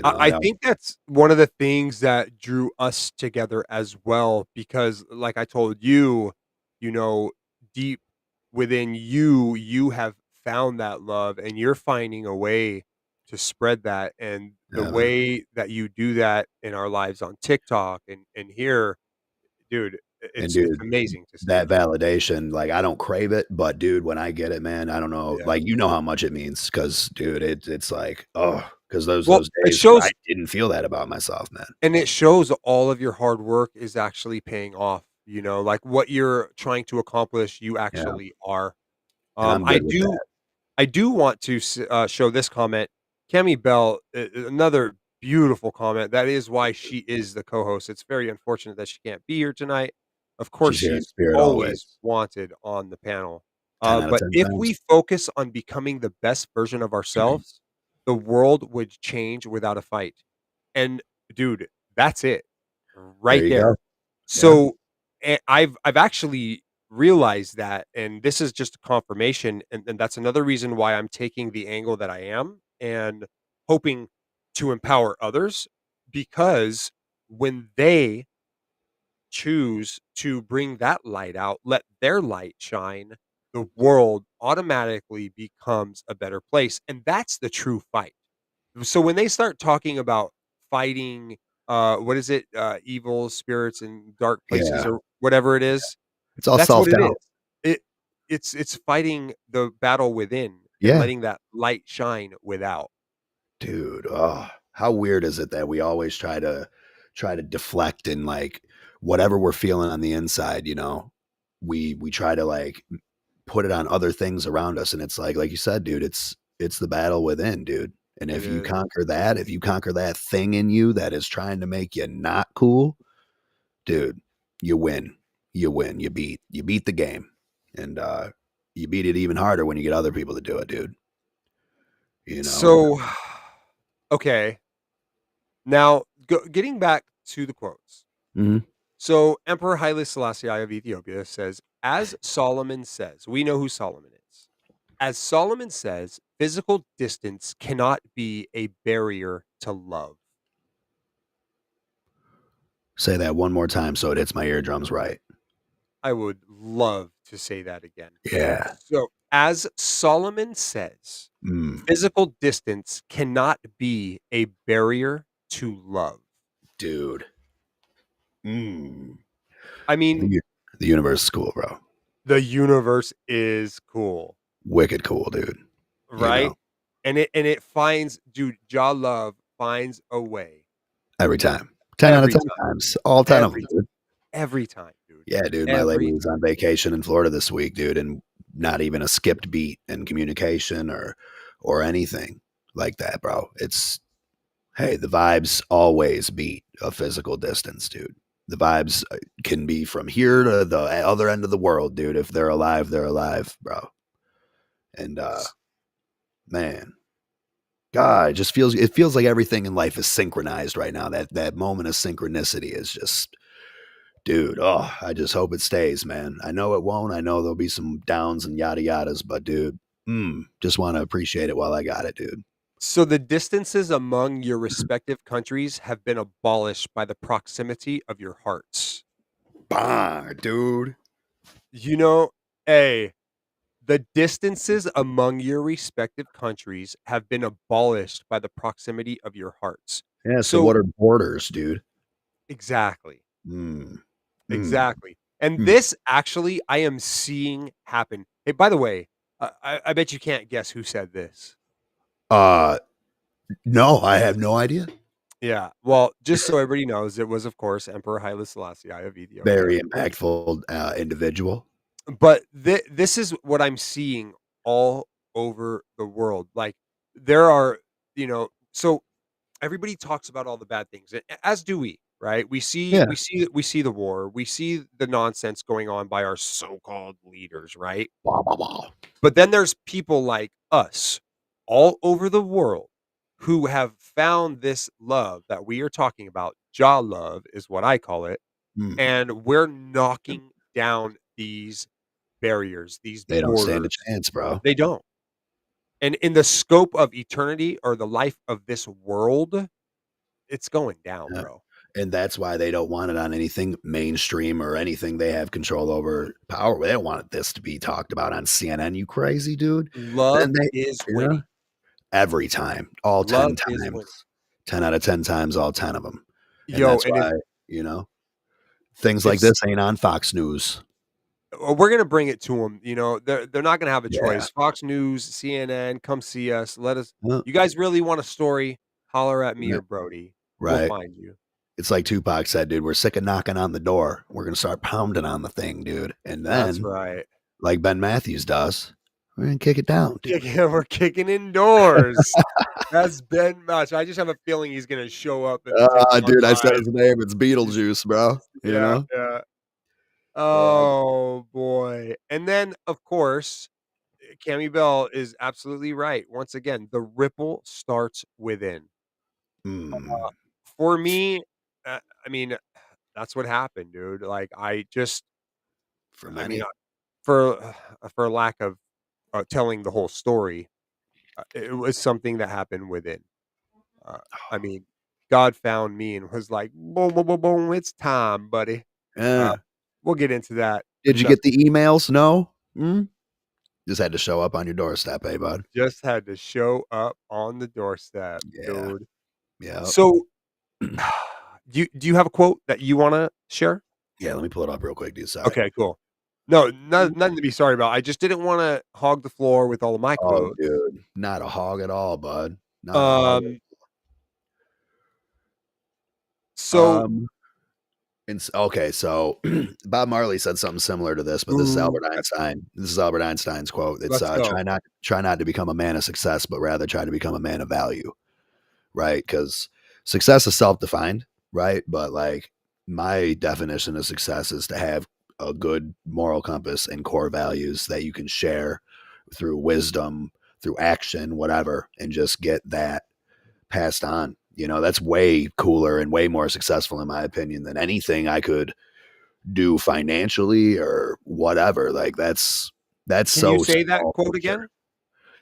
I think that's one of the things that drew us together as well, because like I told you, you know, deep within you, you have found that love and you're finding a way to spread that. And the yeah, man. way that you do that in our lives on TikTok and here, dude, And it's dude, amazing to see. that validation, like I don't crave it, but dude, when I get it, man, I don't know, Yeah. like you know how much it means, because dude, it's like, oh, because those Well, those it days shows I didn't feel that about myself, man. and it shows all of your hard work is actually paying off, like what you're trying to accomplish, you Yeah, actually are. and I'm I good with do that. I do want to show this comment. Cami Bell, another beautiful comment. That is why she is the co-host. It's very unfortunate that she can't be here tonight. Of course, She's here in she's spirit always always. wanted on the panel. 10 out of But 10 if times. we focus on becoming the best version of ourselves, the world would change without a fight. And dude, that's it There right you there. go. Yeah. So I've actually realized that, and this is just a confirmation, and that's another reason why I'm taking the angle that I am and hoping to empower others because when they choose to bring that light out, let their light shine, the world automatically becomes a better place. And that's the true fight. So when they start talking about fighting, what is it? Evil spirits in dark places Yeah. or whatever it is, It's all that's what it is. self-doubt. It's fighting the battle within and Yeah. letting that light shine without. Dude, oh, how weird is it that we always try to deflect and like whatever we're feeling on the inside, we try to like put it on other things around us, and it's like you said, dude, it's the battle within, dude. And It is. if you conquer that thing in you that is trying to make you not cool, dude, you win. You win. You beat the game. And you beat it even harder when you get other people to do it, dude. You know. So Okay. Now, getting back to the quotes. Mhm. So, Emperor Haile Selassie of Ethiopia says, as Solomon says, we know who Solomon is. As Solomon says, physical distance cannot be a barrier to love. Say that one more time so it hits my eardrums right. I would love to say that again. Yeah. So, as Solomon says, Mm, physical distance cannot be a barrier to love. dude. Mm. I mean, The, u- the universe is cool, bro. the universe is cool, Wicked cool, dude. You right? know, And it finds, dude, Jah Love finds a way every time. 10 out of every 10 time, times. All 10 of them, every time, dude. every time, dude. Yeah, dude. My lady Every was on vacation in Florida this week, dude, and not even a skipped beat in communication or anything like that, bro. It's hey, the vibes always beat a physical distance, dude. The vibes can be from here to the other end of the world, dude. If they're alive, bro. And man, God, it feels like everything in life is synchronized right now. That moment of synchronicity is just dude, oh, I just hope it stays, man. I know it won't. I know there'll be some downs and yada yadas, but dude, just want to appreciate it while I got it, dude. So the distances among your respective countries have been abolished by the proximity of your hearts. Bah, dude. You know, A, the distances among your respective countries have been abolished by the proximity of your hearts. Yeah. So So what are borders, dude? exactly, Mm, mm, exactly. And mm. this actually I am seeing happen. Hey, by the way, I bet you can't guess who said this. Uh, no, I have no idea. Yeah. Well, just so everybody knows, it was of course Emperor Haile Selassie of Ethiopia. Very impactful individual. But this is what I'm seeing all over the world. Like there are, so everybody talks about all the bad things, as do we, right? We see Yeah. we see we see the war, we see the nonsense going on by our so-called leaders, right? Blah, blah, blah. But then there's people like us all over the world who have found this love that we are talking about. Jah love is what I call it, Mm. and we're knocking down these barriers, these They don't stand a borders. chance, bro. They don't. And in the scope of eternity or the life of this world, it's going down, Yeah. bro. And that's why they don't want it on anything mainstream or anything they have control over power. They don't want this to be talked about on CNN. You crazy, dude? Then Love they, is you know, winning. every time, all Love 10 is times, winning. 10 out of 10 times, all 10 of them. And Yo, that's and why, you know, things if like this ain't on Fox News. we're gonna bring it to them, they're not gonna have a Yeah. choice. Fox News, CNN, come see us. Let us. Uh, You guys really want a story? Holler at me Right. or Brody. We'll Right. find you. It's like Tupac said, dude, we're sick of knocking on the door. We're going to start pounding on the thing, dude. And That's then, right. like Ben Matthews does, we're going to kick it down, dude. We're kicking indoors. That's Ben Match. I just have a feeling he's gonna show up and take down Dude, I said live. his name. It's Beetlejuice, bro. You Yeah, know? yeah. Uh, Oh boy. And then of course, Cammy Bell is absolutely right. Once again, the ripple starts within. mm, For me, I mean, that's what happened, dude. Like I just for I mean, many. for lack of telling the whole story, it was something that happened within. Uh, I mean, God found me and was like, "Boom, boom, boom, boom, it's time, buddy." Uh, Yeah. we'll get into that. Did you Just get the emails? No? Just had to show up on your doorstep, hey, bud. just had to show up on the doorstep, Yeah. dude. Yeah. So, do you have a quote that you wanna share? Yeah, let me pull it up real quick, dude. Sorry. Okay, cool. No, nothing to be sorry about. I just didn't wanna hog the floor with all of my Oh, quotes. dude. Not a hog at all, bud. Not a hog. Um, so Um, okay, so Bob Marley said something similar to this, but this is ooh, Albert Einstein. This is Albert Einstein's quote. It's let's go. try not to become a man of success, but rather try to become a man of value, right? Because success is self-defined, right? But like my definition of success is to have a good moral compass and core values that you can share through wisdom, through action, whatever, and just get that passed on. You know, that's way cooler and way more successful in my opinion than anything I could do financially or whatever. Like that's Can you so say that small quote picture. again?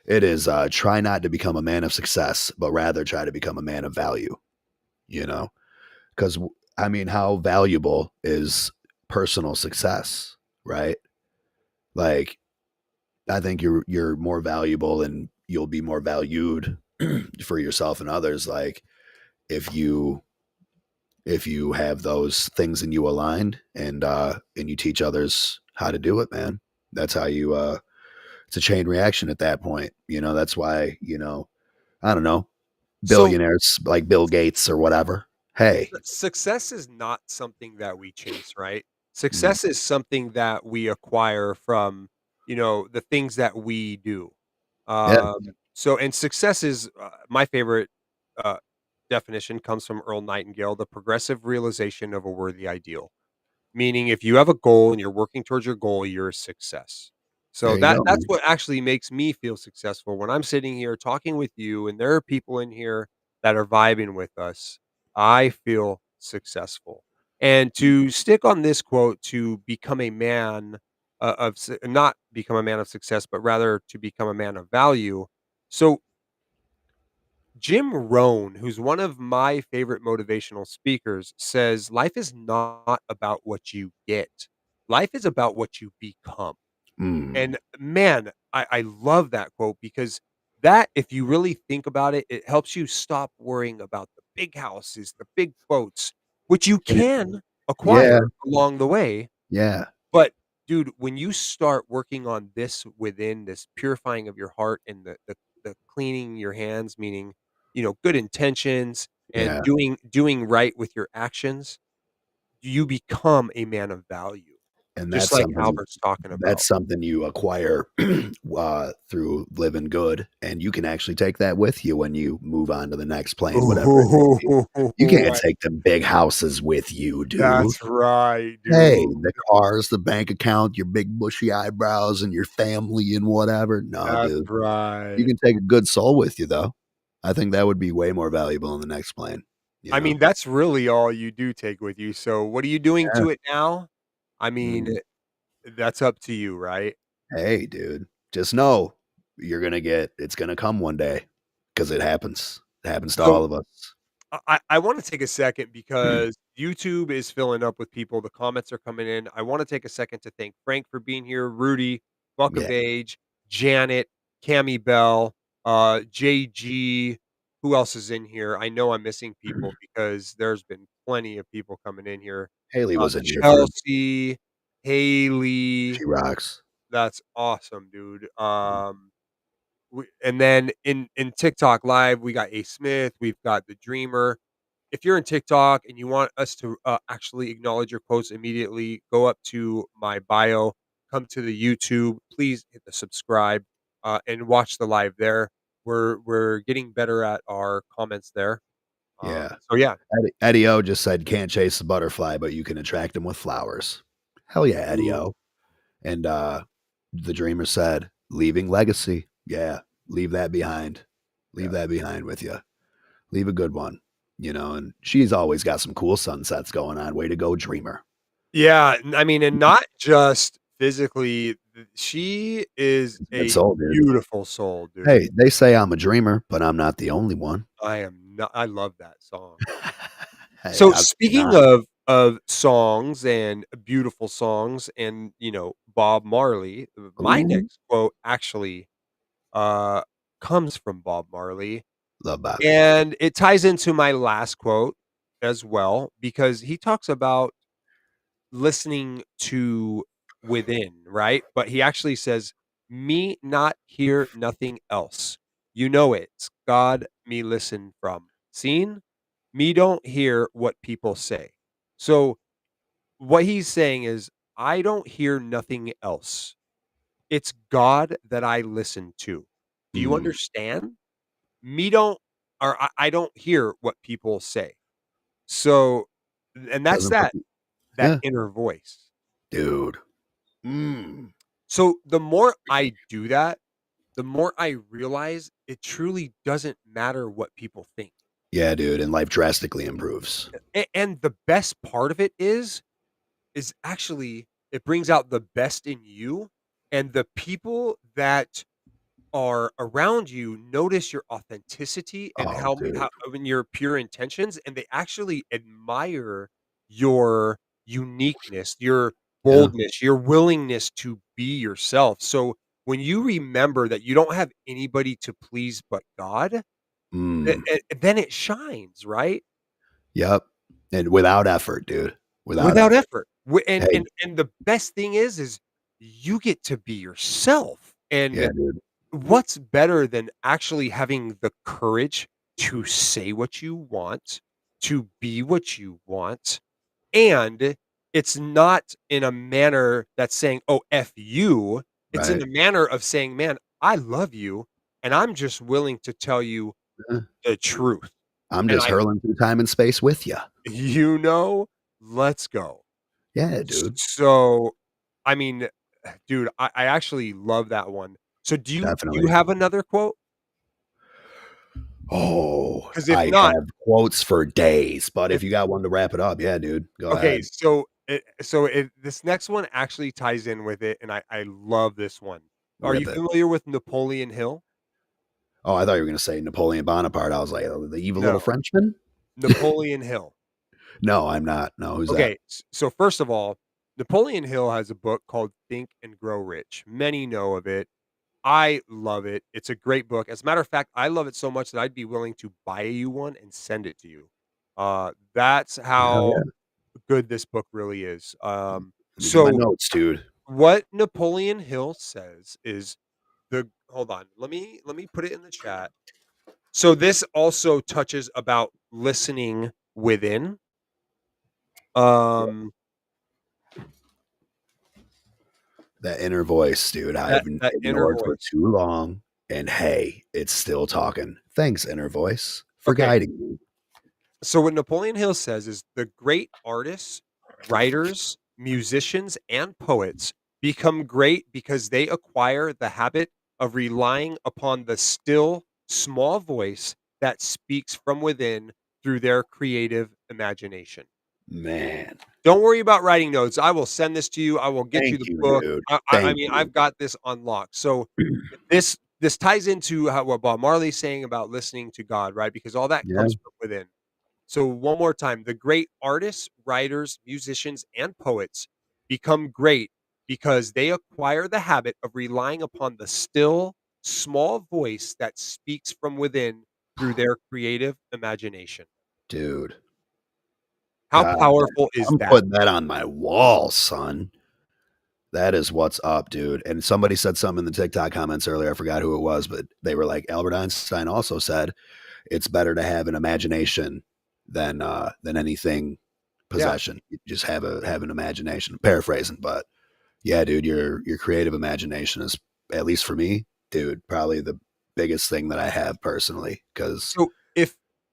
It is try not to become a man of success, but rather try to become a man of value, you know? Because I mean, how valuable is personal success, right? Like, I think you're more valuable and you'll be more valued for yourself and others. Like, if you have those things in you aligned and you teach others how to do it, man. That's how you it's a chain reaction at that point. You know, that's why, I don't know, So billionaires like Bill Gates or whatever. Hey, success is not something that we chase, right? mm, Success is something that we acquire from, the things that we do. yeah, So, and success is my favorite uh, definition comes from Earl Nightingale, the progressive realization of a worthy ideal. Meaning if you have a goal and you're working towards your goal, you're a success. So there you go, that's man. what actually makes me feel successful when I'm sitting here talking with you and there are people in here that are vibing with us. I feel successful. And to stick on this quote to become a man not become a man of success, but rather to become a man of value. So Jim Rohn, who's one of my favorite motivational speakers, says life is not about what you get. Life is about what you become. Mm, And man, I love that quote because that, if you really think about it, it helps you stop worrying about the big houses, the big boats, which you and can yeah, acquire along the way. yeah, But dude, when you start working on this within this purifying of your heart and the cleaning your hands, meaning, good intentions and yeah. doing right with your actions, you become a man of value, And just that's like something Albert's talking about. that's something you acquire through living good, and you can actually take that with you when you move on to the next plane, whatever it may be. You can't Ooh, take the big houses with you, dude. that's right, Hey, dude. the cars, the bank account, your big bushy eyebrows, and your family and whatever. No, That's dude. You right. can take a good soul with you, though. I think that would be way more valuable in the next plane, you I know? mean, that's really all you do take with you. So what are you doing Yeah. to it now? I mean, Mhm. that's up to you, right? Hey, dude, just know it's gonna come one day because it happens. It happens to So all of us. I wanna take a second because YouTube is filling up with people, the comments are coming in. I wanna take a second to thank Frank for being here, Rudy, Buck Yeah. of Age, Janet, Cammy Bell, JG, who else is in here? I know I'm missing people because there's been plenty of people coming in here. Haley was in here for Chelsea, Haley, She Rocks. that's awesome, dude. And then in TikTok Live, we got A Smith, we've got The Dreamer. If you're in TikTok and you want us to actually acknowledge your posts immediately, go up to my bio, come to the YouTube, please hit the subscribe and watch the live there. We're getting better at our comments there. Yeah. So yeah, Eddie O just said, "Can't chase the butterfly, but you can attract them with flowers." Hell yeah, Eddie ooh, O. And, the dreamer said, "Leaving legacy." Yeah, leave that behind. Leave yeah, that behind with you. Leave a good one, and she's always got some cool sunsets going on. Way to go, dreamer. yeah. I mean, and not just physically, she is It's a good a soul, dude. beautiful soul, dude. Hey, they say I'm a dreamer, but I'm not the only one. I am not. I love that song. Hey, So how could you speaking not? of songs and beautiful songs and, Bob Marley, my Ooh, next quote actually, uh, comes from Bob Marley, love Bobby. and it ties into my last quote as well because he talks about listening to within, right? But he actually says, "Me not hear nothing else. You know it's God me listen from. Seen? Me don't hear what people say." So what he's saying is, I don't hear nothing else. It's God that I listen to. Do you Mm, understand? Me don't or I don't hear what people say. So and that's doesn't put that yeah, inner voice. dude. Mm, So the more I do that, the more I realize it truly doesn't matter what people think. Yeah, dude, and life drastically improves. And the best part of it is actually it brings out the best in you, and the people that are around you notice your authenticity and Oh, dude. how I mean, your pure intentions, and they actually admire your uniqueness, your Yeah. boldness, your willingness to be yourself. So when you remember that you don't have anybody to please but God, Mm. then it shines, right? Yep. And without effort, dude. Without Without effort. effort. W Hey, and the best thing is you get to be yourself, yeah, and dude. what's better than actually having the courage to say what you want, to be what you want, and it's not in a manner that's saying, "Oh, F you." It's in Right. the manner of saying, "Man, I love you, and I'm just willing to tell you Yeah. the truth." I'm And just I hurling through time and space with you. you know, let's go. Yeah, dude. So, I mean, dude, I actually love that one. So do you Definitely. have another quote? Oh, Because if I not, have quotes for days, but if if you got one to wrap it up, yeah, dude, go okay, ahead. so this next one actually ties in with it, and I love this one. Are you Rip it. familiar with Napoleon Hill? Oh, I thought you were gonna say Napoleon Bonaparte. I was like, "Oh, the evil little No, Frenchman?" Napoleon Hill. No, I'm not. No, who's that? Okay, so first of all, Napoleon Hill has a book called Think and Grow Rich. Many know of it. I love it. It's a great book. As a matter of fact, I love it so much that I'd be willing to buy you one and send it to you. That's Hell how yeah. good this book really is. Let me get my So notes, dude. what Napoleon Hill says is the hold on. Let me put it in the chat. So this also touches about listening within. Um That inner voice, dude, that I've that inner ignored for voice. too long, and hey, it's still talking. Thanks, inner voice, for Okay. guiding me. So what Napoleon Hill says is the great artists, writers, musicians, and poets become great because they acquire the habit of relying upon the still, small voice that speaks from within through their creative imagination. Man, Don't worry about writing notes. I will send this to you. I will get you thank the you, book. dude. I Thank mean, you. I've got this unlocked. So this ties into what Bob Marley's saying about listening to God, right? Because all that Yeah, comes from within. So one more time, the great artists, writers, musicians, and poets become great because they acquire the habit of relying upon the still, small voice that speaks from within through their creative imagination. dude. How God, powerful is I'm that? putting that on my wall, son. That is what's up, dude. And somebody said something in the TikTok comments earlier. I forgot who it was, but they were like, Albert Einstein also said it's better to have an imagination than anything Yeah. possession. You just have an imagination. Paraphrasing, but yeah, dude, your creative imagination is, at least for me, dude, probably the biggest thing that I have personally. Because So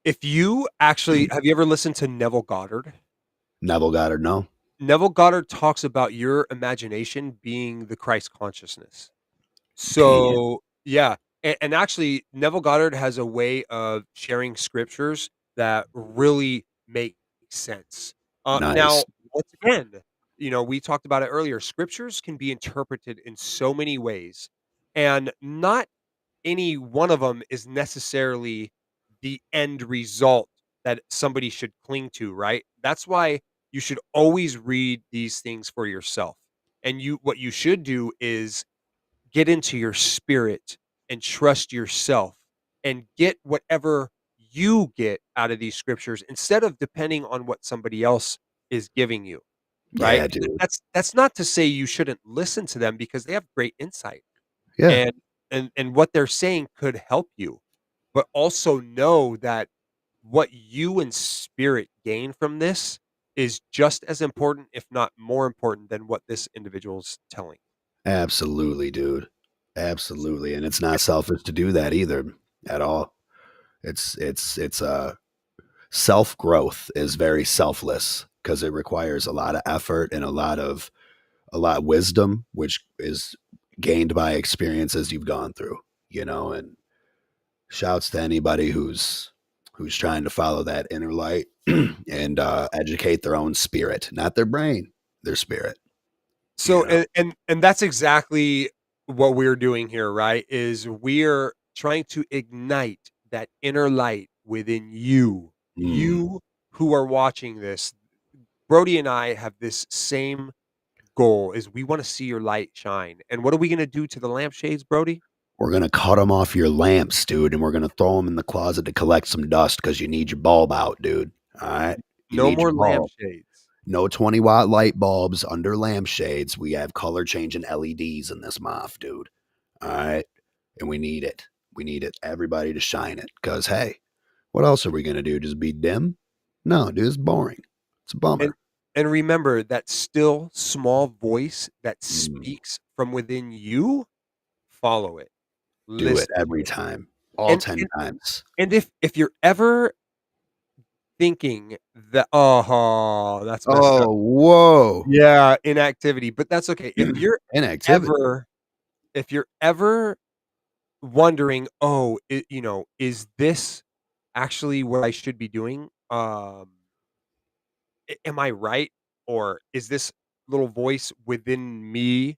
if you actually have you ever listened to Neville Goddard? Neville Goddard, no, Neville Goddard talks about your imagination being the Christ consciousness. damn, So, yeah, and actually, Neville Goddard has a way of sharing scriptures that really make sense. nice, Now, once again, we talked about it earlier, scriptures can be interpreted in so many ways, and not any one of them is necessarily the end result that somebody should cling to, right? That's why you should always read these things for yourself. And what you should do is get into your spirit and trust yourself and get whatever you get out of these scriptures instead of depending on what somebody else is giving you, right? yeah, And dude, that's not to say you shouldn't listen to them because they have great insight yeah, and and what they're saying could help you, but also know that what you in spirit gain from this is just as important, if not more important than what this individual's telling. absolutely, dude, absolutely, and it's not selfish to do that either at all. It's self growth is very selfless because it requires a lot of effort and a lot of wisdom, which is gained by experiences you've gone through. you know, and shouts to anybody who's trying to follow that inner light and educate their own spirit, not their brain, their spirit. So You know, and that's exactly what we're doing here, right? Is we're trying to ignite that inner light within you. Mm. You who are watching this. Brody and I have this same goal is we want to see your light shine. And what are we going to do to the lampshades, Brody? We're gonna cut them off your lamps, dude, and we're gonna throw them in the closet to collect some dust because you need your bulb out, dude. All right, you No need your more bulb. lampshades. No 20-watt light bulbs under lampshades. We have color changing LEDs in this moth, dude. All right. And we need it. We need it. Everybody to shine it. Because, hey, what else are we going to do? Just be dim? No, dude, it's boring. It's a And bummer. and remember that still small voice that Mm, speaks from within you, follow it. do it Listen to every it. time, all And 10 and times. and if you're ever thinking that, "Oh, that's messed up." Oh, whoa. Yeah, inactivity, but that's okay. Inactivity. Ever if you're ever wondering, "Oh, is this actually what I should be doing? Am I right? Or is this little voice within me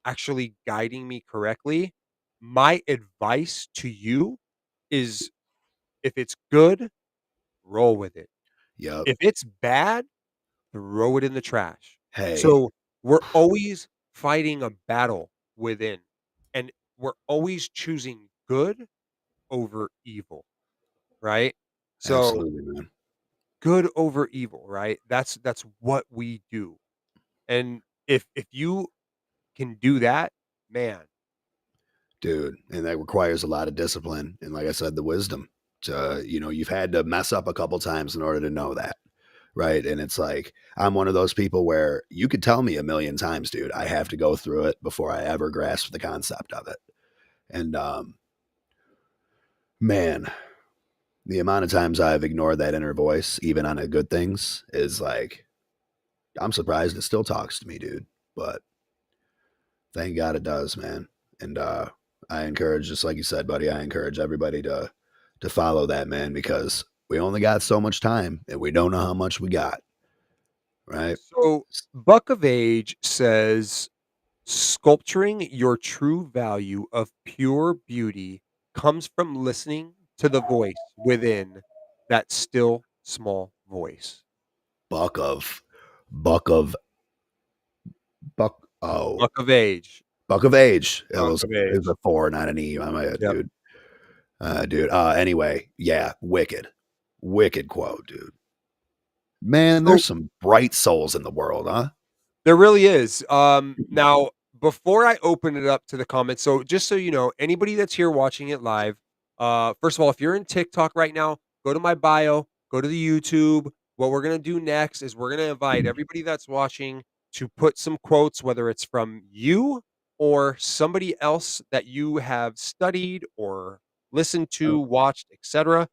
actually guiding me correctly?" My advice to you is if it's good, roll with it. Yep. If it's bad, throw it in the trash. Hey, So we're always fighting a battle within, and we're always choosing good over evil, right? So absolutely, man. good over evil, right? That's what we do. And if you can do that, man, Dude, and that requires a lot of discipline. And like I said, the wisdom to, you've had to mess up a couple times in order to know that. Right. And it's like, I'm one of those people where you could tell me a million times, dude, I have to go through it before I ever grasp the concept of it. And, man, the amount of times I've ignored that inner voice, even on the good things, is like, I'm surprised it still talks to me, dude. But thank God it does, man. And, I encourage, just like you said, buddy, I encourage everybody to follow that, man, because we only got so much time and we don't know how much we got. Right. so Buck of Age says sculpturing your true value of pure beauty comes from listening to the voice within that still small voice. Buck of Buck of Buck oh, Buck of Age. Buck of Age. Buck of It was Age. a 4, not an E. My bad, Yep. dude. Dude. Anyway, yeah, wicked. Wicked quote, dude. Man, So there's some bright souls in the world, huh? there really is. Now, before I open it up to the comments, so just so you know, anybody that's here watching it live, first of all, if you're in TikTok right now, go to my bio, go to the YouTube. What we're gonna do next is we're gonna invite everybody that's watching to put some quotes, whether it's from you or somebody else that you have studied or listened to, watched, etc.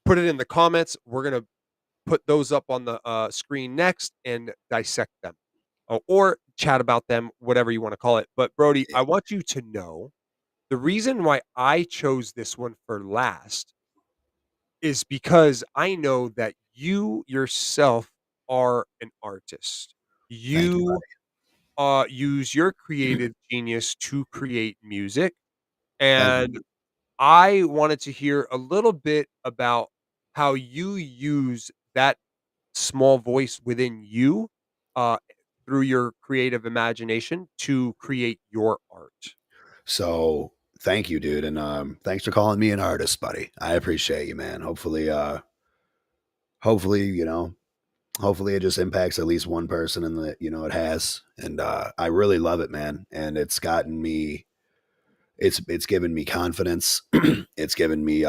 Put it in the comments. We're gonna put those up on the screen next and dissect them. Or chat about them, whatever you want to call it. But Brody, I want you to know the reason why I chose this one for last is because I know that you yourself are an artist. Thank you, You use your buddy. creative genius to create music, Thank you. and I wanted to hear a little bit about how you use that small voice within you uh, through your creative imagination to create your art. So thank you, dude. And thanks for calling me an artist, buddy. I appreciate you, man. Hopefully, hopefully it just impacts at least one person and that, it has. And I really love it, man. And it's gotten me it's given me confidence. It's given me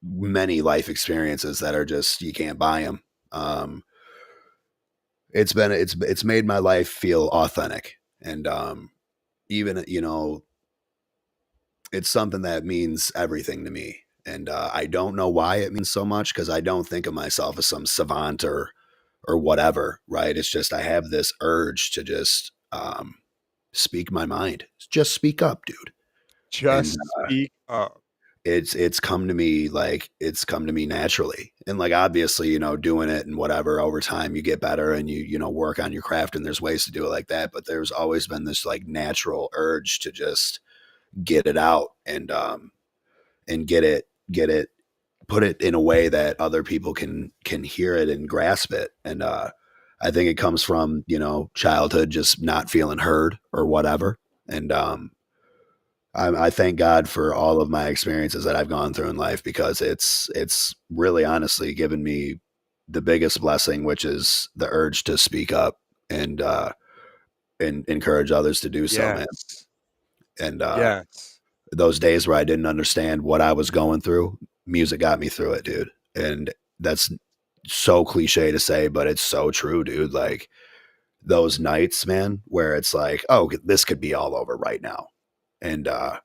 many life experiences that are just you can't buy them. It's made my life feel authentic. And even, it's something that means everything to me. And I don't know why it means so much because I don't think of myself as some savant or whatever, right? It's just I have this urge to just speak my mind. Just speak up, dude. And Just speak up. it's come to me like it's come to me naturally. And like obviously, you know, doing it and whatever over time you get better and you know work on your craft and there's ways to do it like that. But there's always been this like natural urge to just get it out and get it put it in a way that other people can hear it and grasp it. And I think it comes from, you know, childhood just not feeling heard or whatever. And I thank God for all of my experiences that I've gone through in life because it's really honestly given me the biggest blessing, which is the urge to speak up and encourage others to do so, man. Yes. And Yes. those days where I didn't understand what I was going through, music got me through it, dude. And that's so cliche to say, but it's so true, dude. Like those nights, man, where it's like, oh, this could be all over right now. And I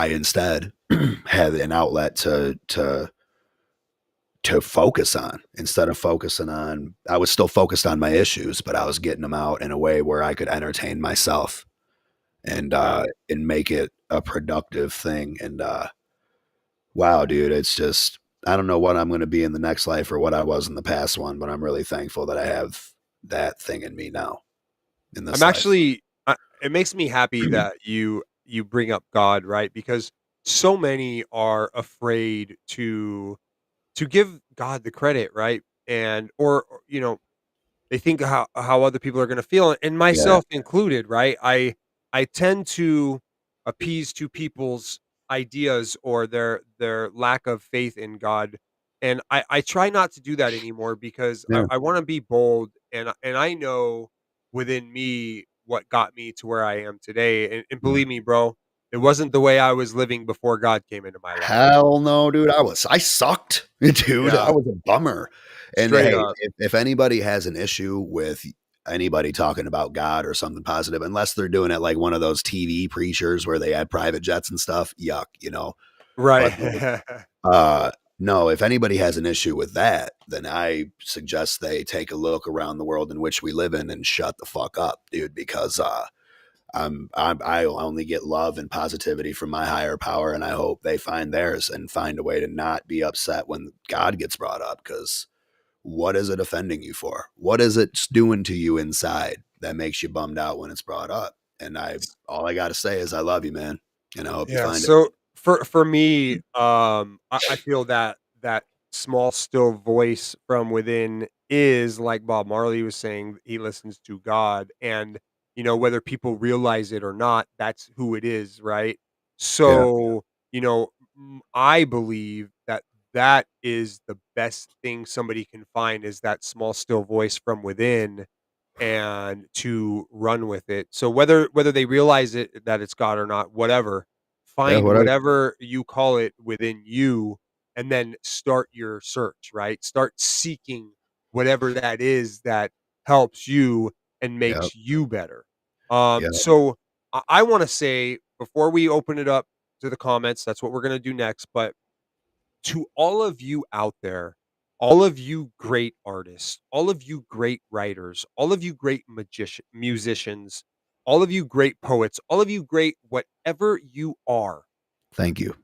instead had an outlet to focus on instead of focusing on. I was still focused on my issues, but I was getting them out in a way where I could entertain myself and make it a productive thing. And wow, dude, it's just I don't know what I'm going to be in the next life or what I was in the past one, but I'm really thankful that I have that thing in me now in this I'm life. actually it makes me happy that you bring up God, right? Because so many are afraid to give God the credit, right? And or you know, they think how other people are going to feel and Yeah, myself included, right? I tend to appease to people's ideas or their lack of faith in God. And I try not to do that anymore because yeah, I want to be bold and I know within me what got me to where I am today. And yeah. believe me, bro, it wasn't the way I was living before God came into my life. Hell no, dude. I sucked, dude. I Yeah, was a bummer. And straight hey, up. if anybody has an issue with anybody talking about God or something positive, unless they're doing it like one of those TV preachers where they had private jets and stuff, yuck, you know. But Right. uh no, if anybody has an issue with that, then I suggest they take a look around the world in which we live in and shut the fuck up, dude, because I only get love and positivity from my higher power, and I hope they find theirs and find a way to not be upset when God gets brought up. Because what is it offending you for? What is it doing to you inside that makes you bummed out when it's brought up? And all I got to say is I love you, man, and I hope you Yeah, find it. so for me, I feel that that small still voice from within is like Bob Marley was saying, he listens to God and you know whether people realize it or not, that's who it is, right? Yeah, So, you know, I believe that that is the best thing somebody can find is that small still voice from within and to run with it. So whether they realize it that it's God or not, whatever, yeah, find whatever. whatever you call it within you and then start your search, right? Start seeking whatever that is that helps you and Yeah, makes you better. yeah. So I want to say before we open it up to the comments, that's what we're going to do next, but to all of you out there, all of you great artists, all of you great writers, all of you great musicians, all of you great poets, all of you great whatever you are, Thank you.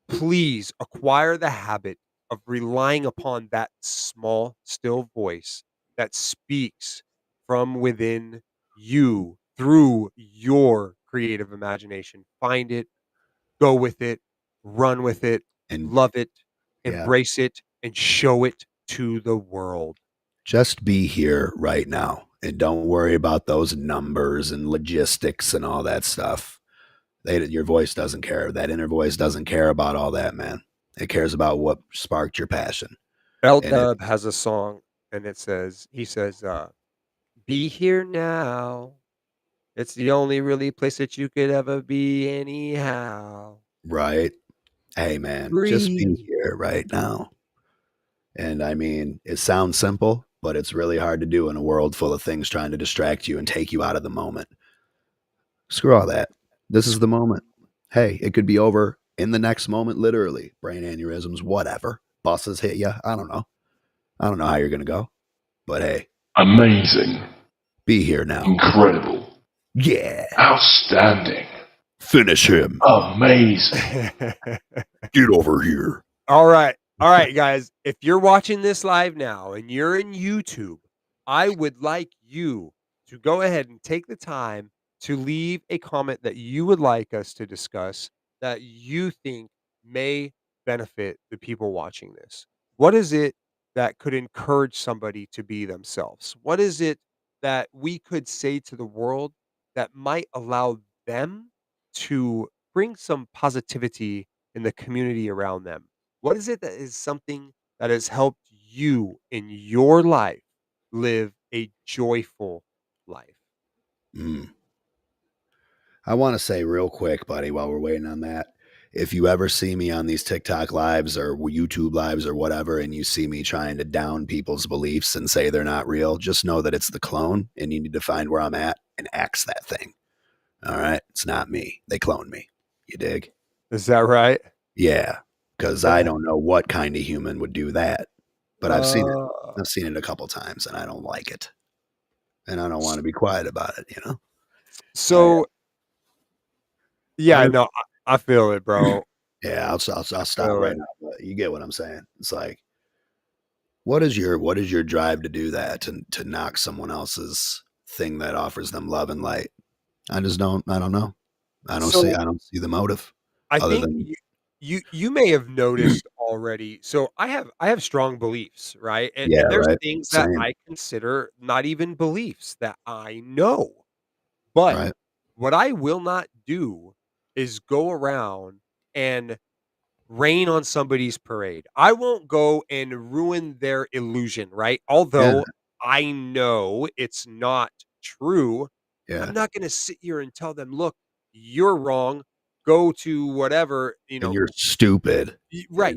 please acquire the habit of relying upon that small, still voice that speaks from within you through your creative imagination. Find it, go with it, run with it, And love it, yeah, embrace it, and show it to the world. just be here right now and don't worry about those numbers and logistics and all that stuff. Your voice doesn't care. That inner voice doesn't care about all that, man. It cares about what sparked your passion. L And it, Dub has a song and he says, be here now. It's the only really place that you could ever be anyhow. right? Hey, man, just be Breathe. here right now. And I mean, it sounds simple, but it's really hard to do in a world full of things trying to distract you and take you out of the moment. Screw all that. This is the moment. Hey, it could be over in the next moment, literally. Brain aneurysms, whatever. Buses hit you. I don't know. I don't know how you're going to go. But hey, Amazing. be here now. Incredible. Yeah. Outstanding. Finish him. Amazing. Get over here. All right. All right, guys. If you're watching this live now and you're in YouTube, I would like you to go ahead and take the time to leave a comment that you would like us to discuss that you think may benefit the people watching this. What is it that could encourage somebody to be themselves? What is it that we could say to the world that might allow them to bring some positivity in the community around them? What is it that is something that has helped you in your life live a joyful life? Mm. I want to say real quick, buddy, while we're waiting on that, if you ever see me on these TikTok lives or YouTube lives or whatever, and you see me trying to down people's beliefs and say they're not real, just know that it's the clone and you need to find where I'm at and axe that thing. All right. It's not me. They cloned me. You dig? Is that right? Yeah. Because I don't know what kind of human would do that. But I've seen it. I've seen it a couple times and I don't like it. And I don't want to be quiet about it, you know? So, yeah, I- no, I feel it, bro. Yeah, I'll stop Feel right it. now. But you get what I'm saying. It's like, what is your drive to do that to knock someone else's thing that offers them love and light? I don't know. I don't So, see the motive I other think than you may have noticed already. So I have strong beliefs, right? yeah, And there's right. things that Same, I consider not even beliefs that I know. But right? what I will not do is go around and rain on somebody's parade. I won't go and ruin their illusion, right? Yeah, Although I know it's not true, yeah. I'm not going to sit here and tell them, "Look, you're wrong. Go to whatever, And you're stupid right.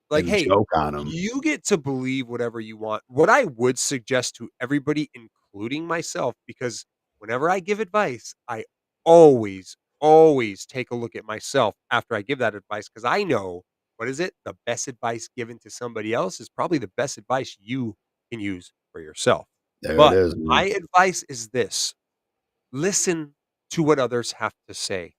Like, and hey, joke on them. you get to believe whatever you want." What I would suggest to everybody, including myself, because whenever I give advice, I always, always take a look at myself after I give that advice because I know what is it? The best advice given to somebody else is probably the best advice you can use for yourself. There it But is, my man. advice is this: listen to what others have to say,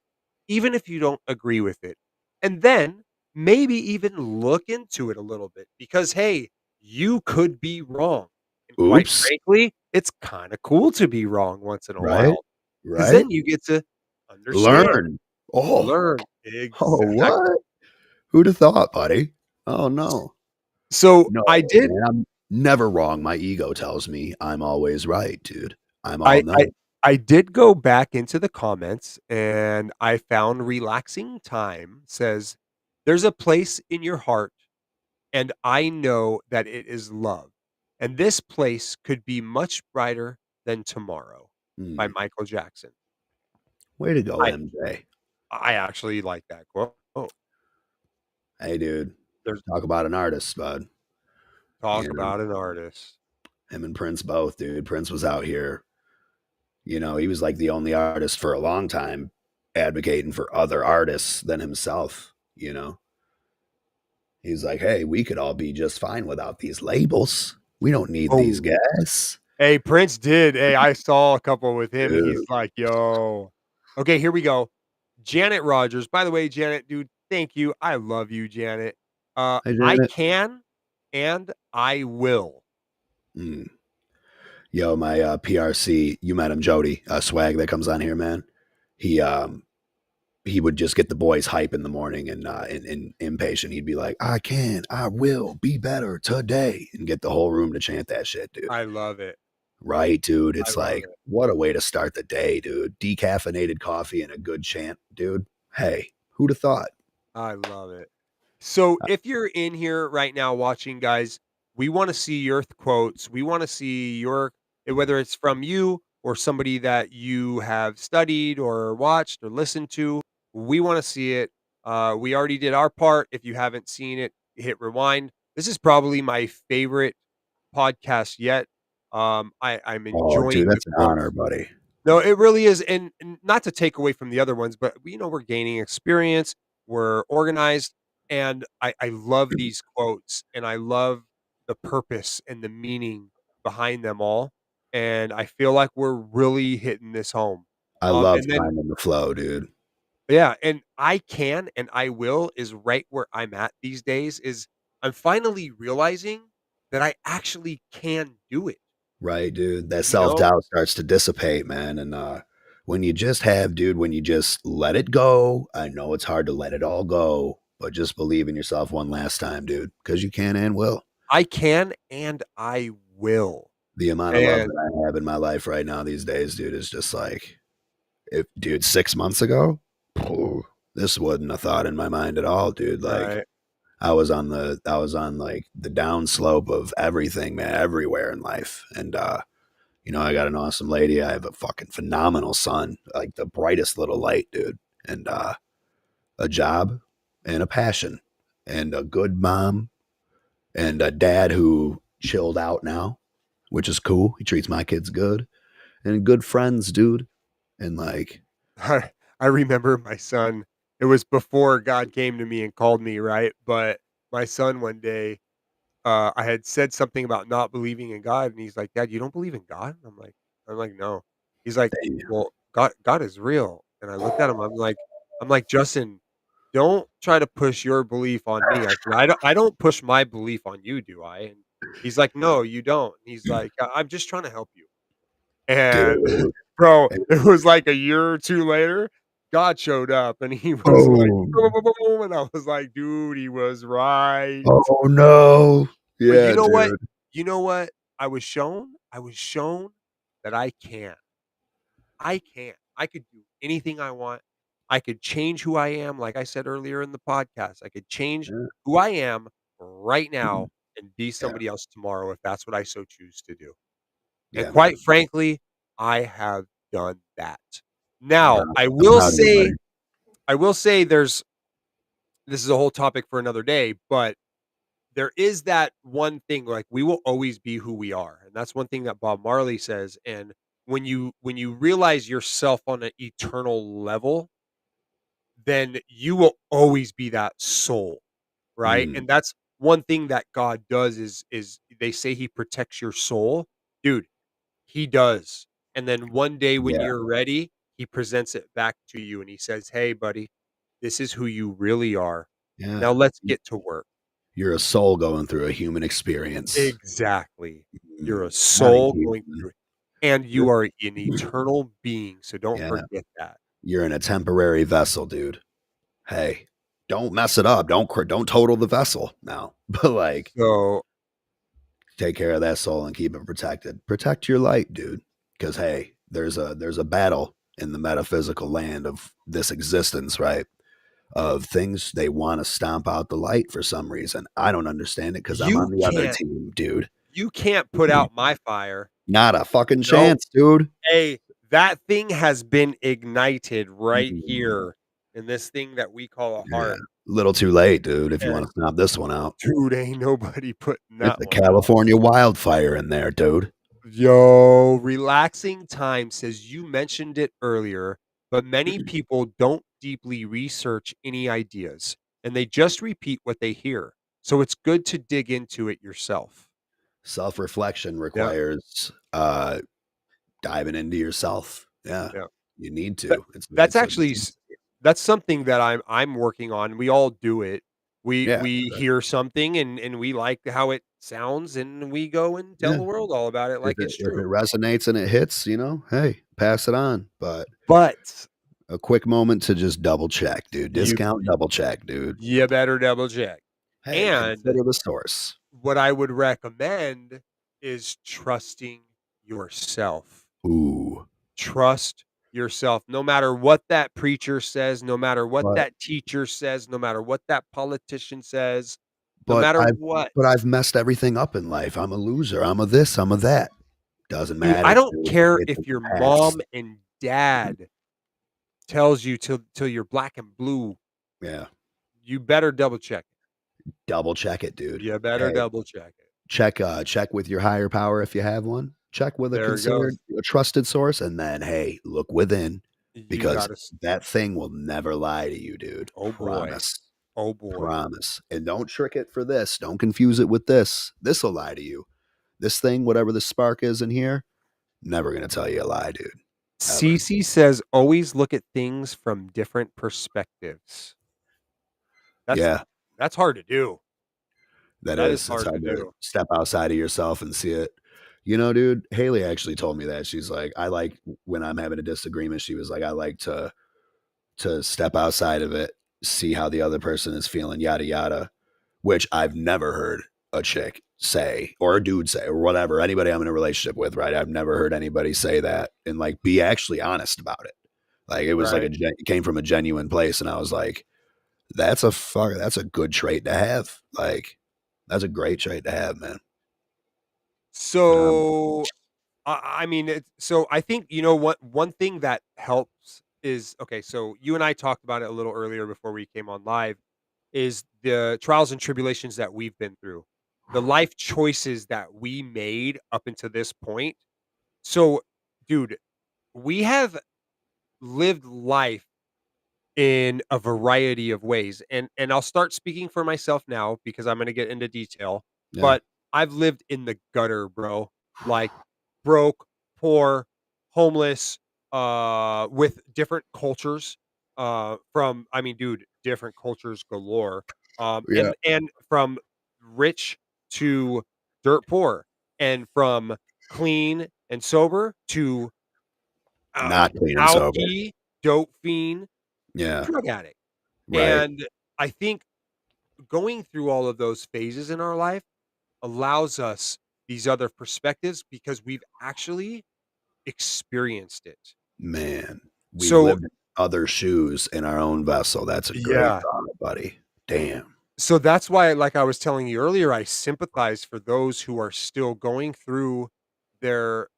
even if you don't agree with it. And then maybe even look into it a little bit because, hey, you could be wrong. And quite Oops. frankly, it's kind of cool to be wrong once in a Right? while because Right? then you get to understand, Learn. Oh, learn. oh, Exactly. what? Who'd have thought, buddy? Oh no. So No, I did, man, I'm never wrong. My ego tells me I'm always right, dude. I'm all I, I, knowing. I did go back into the comments and I found relaxing time says, there's a place in your heart and I know that it is love. And this place could be much brighter than tomorrow by Mm. Michael Jackson. Way to go, I MJ. I actually like that quote. Oh, Hey, dude. there's Talk about an artist, bud. talk You know, about an artist. him and Prince both, dude. Prince was out here. You know, he was like the only artist for a long time advocating for other artists than himself. You know, he's like, hey, we could all be just fine without these labels. We don't need these Oh, guys. hey, Prince did. Hey, I saw a couple with him. He's Dude. like, yo. Okay, here we go. Janet Rogers. By the way, Janet, dude, thank you. I love you, Janet. Hey, I Janet. can and I will. Mm. Yo, my PRC, you met him, Jody, swag that comes on here, man. He he would just get the boys hype in the morning and impatient. He'd be like, I will be better today, and get the whole room to chant that shit, dude. I love it. Right, dude. I It's love like, it. what a way to start the day, dude. Decaffeinated coffee and a good chant, dude. Hey, who'd have thought? I love it. So if you're in here right now watching, guys, we want to see your quotes. We want to see your whether it's from you or somebody that you have studied or watched or listened to. We want to see it. We already did our part. If you haven't seen it, hit rewind. This is probably my favorite podcast yet. I'm Oh, dude, enjoying the that's an quotes. honor, buddy. No, it really is, and not to take away from the other ones, but, we're gaining experience, we're organized, and I love these quotes, and I love the purpose and the meaning behind them all, and I feel like we're really hitting this home. I love And then finding the flow, dude. yeah, and I can and I will is right where I'm at these days is I'm finally realizing that I actually can do it, Right, dude. That you know? self-doubt starts to dissipate, man. And when you just have, dude, when you just let it go, I know it's hard to let it all go, but just believe in yourself one last time, dude, because you can and will. I can and I will. The amount of love And that I have in my life right now these days, dude, is just like, if, dude, 6 months ago, phew, this wasn't a thought in my mind at all, dude. Like, right. I was on like the down slope of everything, man, everywhere in life. And I got an awesome lady. I have a fucking phenomenal son, like the brightest little light, dude. And a job and a passion and a good mom and a dad who chilled out now, which is cool. He treats my kids good and good friends, dude. And like, I remember my son, it was before God came to me and called me, right? But my son one day, I had said something about not believing in God, and he's like, "Dad, you don't believe in God?" I'm like, "No." He's like, damn, "Well, God is real." And I looked at him, I'm like, "Justin, don't try to push your belief on me." I said, "I don't push my belief on you, do I?" And he's like, "No, you don't." And he's like, I'm just trying to help you." And dude. bro, it was like a year or 2 later, God showed up and he was like, Oh, boom, boom, boom, boom, and I was like, "Dude, he was right." oh no. But you Yeah, know what? dude. You know what? I was shown that I can. I can. I could do anything I want. I could change who I am, like I said earlier in the podcast. I could change Yeah, who I am right now and be yeah, somebody else tomorrow if that's what I so choose to do. And yeah, quite man. frankly, I have done that. I'm Now, proud. I I'm will proud of you, buddy. say I will say this is a whole topic for another day, but there is that one thing, like, we will always be who we are, and that's one thing that Bob Marley says, and when you realize yourself on an eternal level, then you will always be that soul, right? Mm, And that's one thing that God does is they say he protects your soul. Dude, he does. And then one day when yeah, you're ready, he presents it back to you and he says, "Hey, buddy, this is who you really are. yeah. Now let's get to work." You're a soul going through a human experience. Exactly. You're a Mm, gotta soul keep going through it, and you are an eternal being, so don't yeah, forget that. you're in a temporary vessel, dude. Hey, don't mess it up. Don't total the vessel now. But like, So, take care of that soul and keep it protected. Protect your light, dude. Because hey, there's a battle in the metaphysical land of this existence, right? Of things they want to stomp out the light for some reason. I don't understand it because I'm you on the other can't team, dude. you can't put out my fire. Not a fucking No. chance, dude. Hey, that thing has been ignited right Mm, here in this thing that we call a yeah. heart, Little too late, dude, if you and want to stomp this one out. dude, ain't nobody putting It's that a one out. California wildfire in there, dude. Yo, relaxing time says you mentioned it earlier, but many people don't deeply research any ideas and they just repeat what they hear. So it's good to dig into it yourself. Self-reflection Yeah, requires diving into yourself. Yeah. yeah. You need That, to. It's that's it's a actually that's something that I'm working on. We all do it. yeah. We hear something and we like how it sounds and we go and tell Yeah. the world all about it If like it it's if it true. resonates and it hits, hey, pass it on. But But a quick moment to just double check, dude. you Discount double check, dude. you better double check. Hey, And consider the source. what I would recommend is trusting yourself. Ooh. Trust yourself. No matter what that preacher says, no matter what But that teacher says, no matter what that politician says, no but matter I've what. but I've messed everything up in life. I'm a loser. I'm a this, I'm a that. Doesn't Dude, I matter, don't dude. care It's a if your past. mom and dad tells you till you're black and blue, Yeah. you better double check it. Double check it, dude. You better Hey, double check it. check with your higher power if you have one. Check with a There it considered goes. a trusted source, and then hey, look within You because gotta that thing will never lie to you, dude. oh boy. Promise. Oh boy. Promise. And don't trick it for this. Don't confuse it with this. This will lie to you. This thing, whatever the spark is in here, never gonna tell you a lie, dude. Cece says, always look at things from different perspectives. That's Yeah, that's hard to do. that That is is. It's hard to hard to do. step outside of yourself and see it. You know, dude, Haley actually told me that. She's like, I like when I'm having a disagreement, she was like, I like to step outside of it, see how the other person is feeling, yada yada, which I've never heard a chick say or a dude say or whatever, anybody I'm in a relationship with, right? I've never heard anybody say that and like be actually honest about it. Like it was like Right. it came from a genuine place, and I was like, that's a good trait to have. Like that's a great trait to have, man. Phenomenal. So I mean, so I think you know what one thing that helps is okay. So you and I talked about it a little earlier before we came on live. Is the trials and tribulations that we've been through, the life choices that we made up until this point. So, dude, we have lived life in a variety of ways, and I'll start speaking for myself now because I'm gonna get into detail, Yeah. but I've lived in the gutter, bro, like, broke, poor, homeless, with different cultures, from I mean, dude, different cultures galore, Yeah. and from rich to dirt poor, and from clean and sober to, Not clean and sober. alkie, dope fiend, Yeah. drug addict. Right. And I think going through all of those phases in our life allows us these other perspectives because we've actually experienced it. Man, we've So, lived in other shoes in our own vessel. That's a great yeah. thought, buddy. Damn. So that's why, like I was telling you earlier, I sympathize for those who are still going through their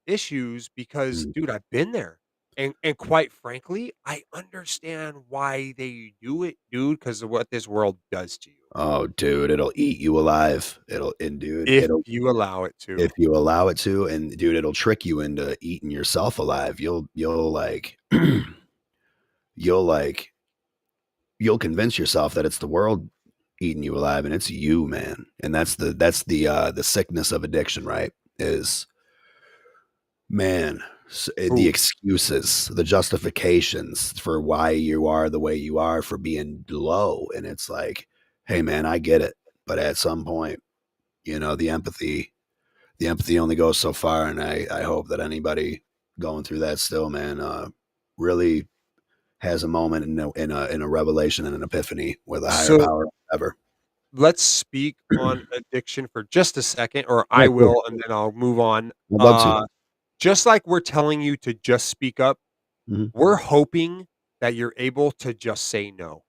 issues because, Mm. dude, I've been there. And quite frankly, I understand why they do it, dude, because of what this world does to you. Oh, dude, it'll eat you alive. If It'll you allow it to. if you allow it to, and dude, it'll trick you into eating yourself alive. You'll like you'll like you'll convince yourself that it's the world eating you alive, and it's you, man. And that's the sickness of addiction, right? Is man, the Ooh. excuses, the justifications for why you are the way you are, for being low, and it's like, hey, man, I get it, but at some point, the empathy only goes so far, and I hope that anybody going through that still, man, really has a moment in a revelation and an epiphany with a higher So power ever. let's speak on addiction for just a second, or Yeah, I cool. will, and then I'll move on. I'd love to. Just like we're telling you to just speak up, Mhm. we're hoping that you're able to just say no.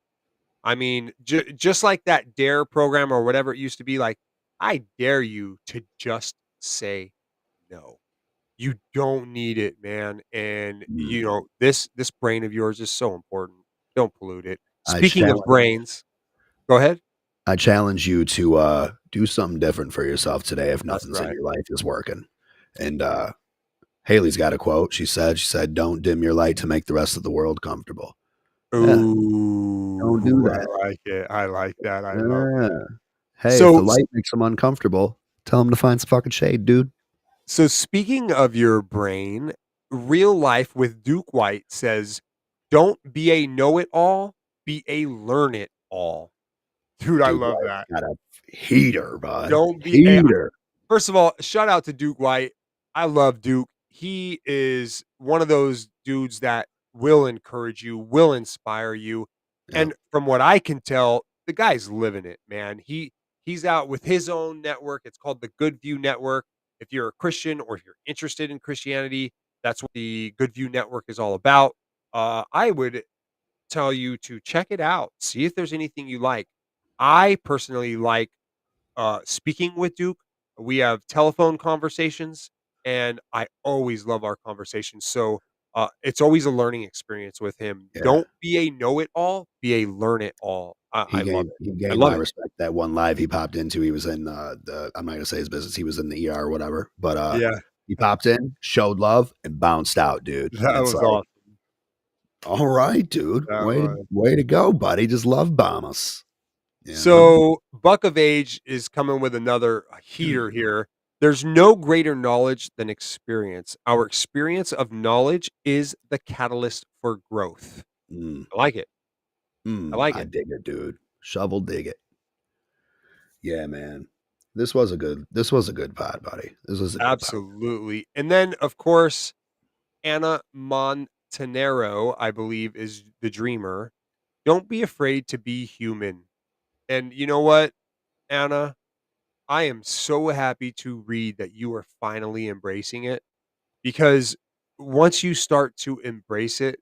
I mean, just like that DARE program or whatever it used to be, like, I dare you to just say no. You don't need it, man, and, Mm. you know, this brain of yours is so important. Don't pollute it. I Speaking of challenge brains go ahead. I challenge you to do something different for yourself today if That's nothing's in right. your life is working. And Haley's got a quote. She said, "Don't dim your light to make the rest of the world comfortable." Yeah, don't do Ooh, that. I like it. I like that. I love Yeah. it. Hey, if the So light makes them uncomfortable, tell them to find some fucking shade, dude. so speaking of your brain, Real Life with Duke White says, "Don't be a know-it-all, be a learn-it-all." Dude, I Duke love White's that. got a heater, bud. Don't be a Heater. First of all, shout out to Duke White. I love Duke. He is one of those dudes that will encourage you, will inspire you, Yep. and from what I can tell, the guy's living it, man. He's out with his own network. It's called the Good View Network. If you're a Christian or if you're interested in Christianity, that's what the Good View Network is all about. I would tell you to check it out. See if there's anything you like. I personally like speaking with Duke. We have telephone conversations, and I always love our conversations. So it's always a learning experience with him. Yeah. Don't be a know-it-all, be a learn-it-all. I love it. He I gained love my it. respect that one live he popped into. He was in I'm not gonna say his business. He was in the ER or whatever, but Yeah, he popped in, showed love, and bounced out, dude. And that it's was like, awesome. all right, dude, That way to was. way to go, buddy. Just love bomb us. You know? So Buck of Age is coming with another heater here. There's no greater knowledge than experience. Our experience of knowledge is the catalyst for growth. Mm, I like it. I like I it. dig it, dude. Shovel dig it. Yeah, man. This was a good pod, buddy. This was a good pod. Absolutely. And then, of course, Anna Montanero, I believe, is the dreamer. Don't be afraid to be human. And you know what, Anna? I am so happy to read that you are finally embracing it because once you start to embrace it,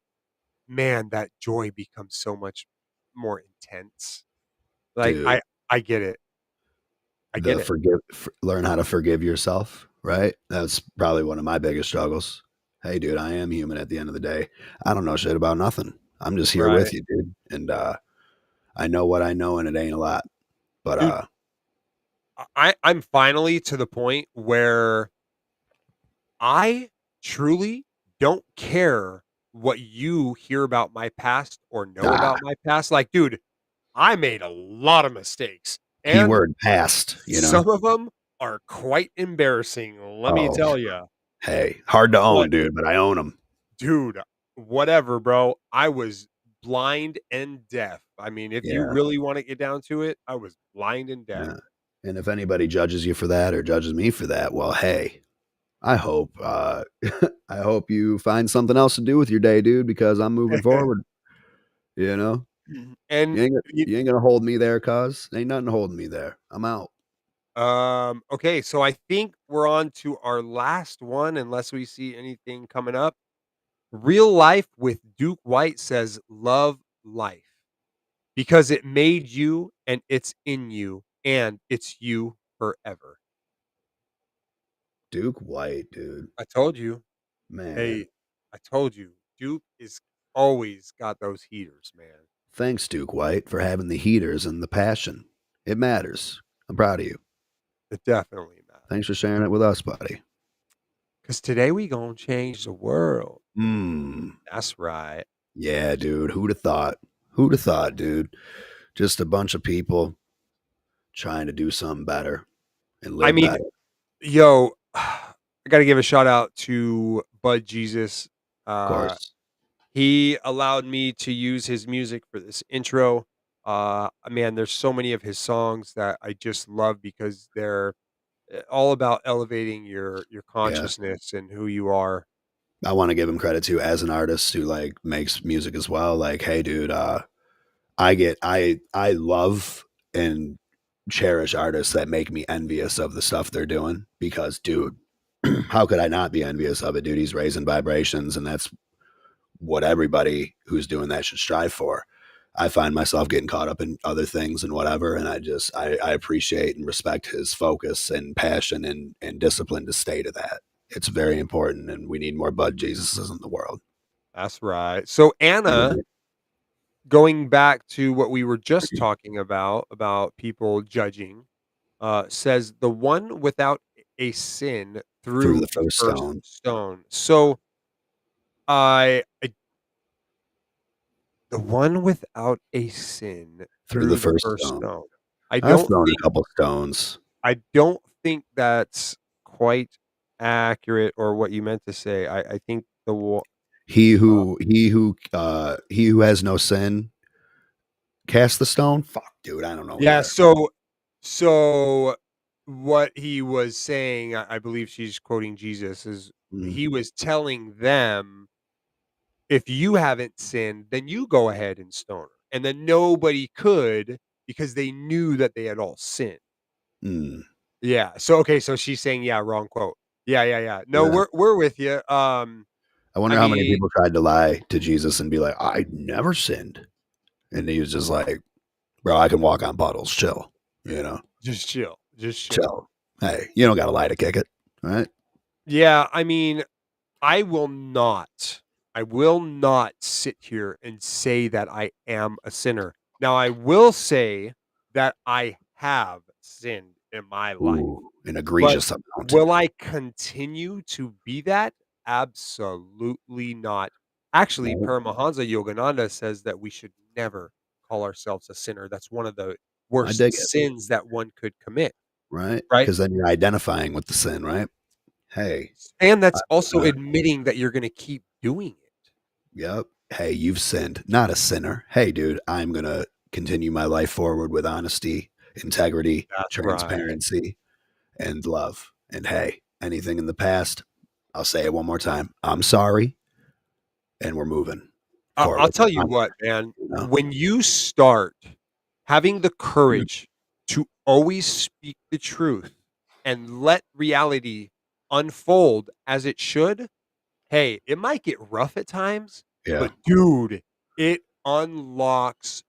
man, that joy becomes so much more intense. Like Dude, I get it. I get the it. learn how to forgive yourself, right? That's probably one of my biggest struggles. Hey, dude, I am human at the end of the day. I don't know shit about nothing. I'm just here with Right. you, dude. And I know what I know and it ain't a lot. But Dude, I'm finally to the point where I truly don't care what you hear about my past or know ah, about my past. Like, dude, I made a lot of mistakes, and keyword past, you know? some of them are quite embarrassing, let me Oh, tell you. hey, hard to own, But dude, but I own them. dude, whatever, bro. I was blind and deaf. I mean, if you Yeah. really wanna get down to it, I was blind and deaf. Yeah. And if anybody judges you for that or judges me for that, well, hey, I hope I hope you find something else to do with your day, dude, because I'm moving forward. You know, And y you ain't gonna hold me there, cuz ain't nothing holding me there. I'm out. okay, so I think we're on to our last one unless we see anything coming up. Real Life with Duke White says, "Love life because it made you and it's in you and it's you forever." Duke White, dude, I told you. man. Hey, I told you. Duke is always got those heaters, man. Thanks, Duke White, for having the heaters and the passion. It matters. I'm proud of you. It definitely Thanks for matters. sharing it with us, buddy. Cause today we gonna change the world. Hmm. That's right. Yeah, dude. Who'd have thought? Who'd have thought, dude? Just a bunch of people trying to do something better and I live mean, better. yo, I gotta give a shout out to Bud Jesus. Of Uh, course. he allowed me to use his music for this intro. Man, there's so many of his songs that I just love because they're all about elevating your Yeah. consciousness and who you are. I want to give him credit too as an artist who like makes music as well. Like, hey, dude, I love and cherish artists that make me envious of the stuff they're doing because, dude, how could I not be envious of it, dude? He's raising vibrations, and that's what everybody who's doing that should strive for. I find myself getting caught up in other things and whatever, and I appreciate and respect his focus and passion and discipline to stay to that. It's very important, and we need more Bud Jesuses in the world. That's right. So Anna, Mhm. going back to what we were just talking about people judging, says the one without a sin Through threw the the first first stone, stone. So I the one without a sin through the threw the first first stone. stone. I I've don't thrown a think couple stones. I don't think that's quite accurate or what you meant to say. I think uh, He who has no sin cast the stone. Fuck, dude, I don't know yeah, either. so what he was saying, I believe she's quoting Jesus, is Mhm. he was telling them, "If you haven't sinned, then you go ahead and stone her." And then nobody could because they knew that they had all sinned. Mm. Yeah. So okay, so she's saying, yeah, wrong quote. Yeah, yeah, yeah. No, Yeah. we're with you. I I wonder how many mean, people tried to lie to Jesus and be like, "I never sinned," and he was just like, "Bro, I can walk on puddles. Chill, you know, just chill. Just chill. chill. Hey, you don't got to lie to kick it, all right?" Yeah, I mean, I will not. I will not sit here and say that I am a sinner. Now, I will say that I have sinned in my life. Ooh, an But egregious amount. will I continue to be that? Absolutely not. Actually, No, Paramahansa Yogananda says that we should never call ourselves a sinner. That's one of the I worst dig it. sins that one could commit. right? right? Because then you're identifying with the sin, right? Hey, And that's I- also uh, admitting that you're going to keep doing it. yep. Hey, you've sinned. Not a sinner. Hey, dude, I'm gonna continue my life forward with honesty, integrity, That's right. transparency, and love. And hey, anything in the past, I'll say it one more time. I'm sorry, and we're moving I'll forward. tell you what, man, You know? when you start having the courage to always speak the truth and let reality unfold as it should, hey, it might get rough at times, Yeah, but dude, it unlocks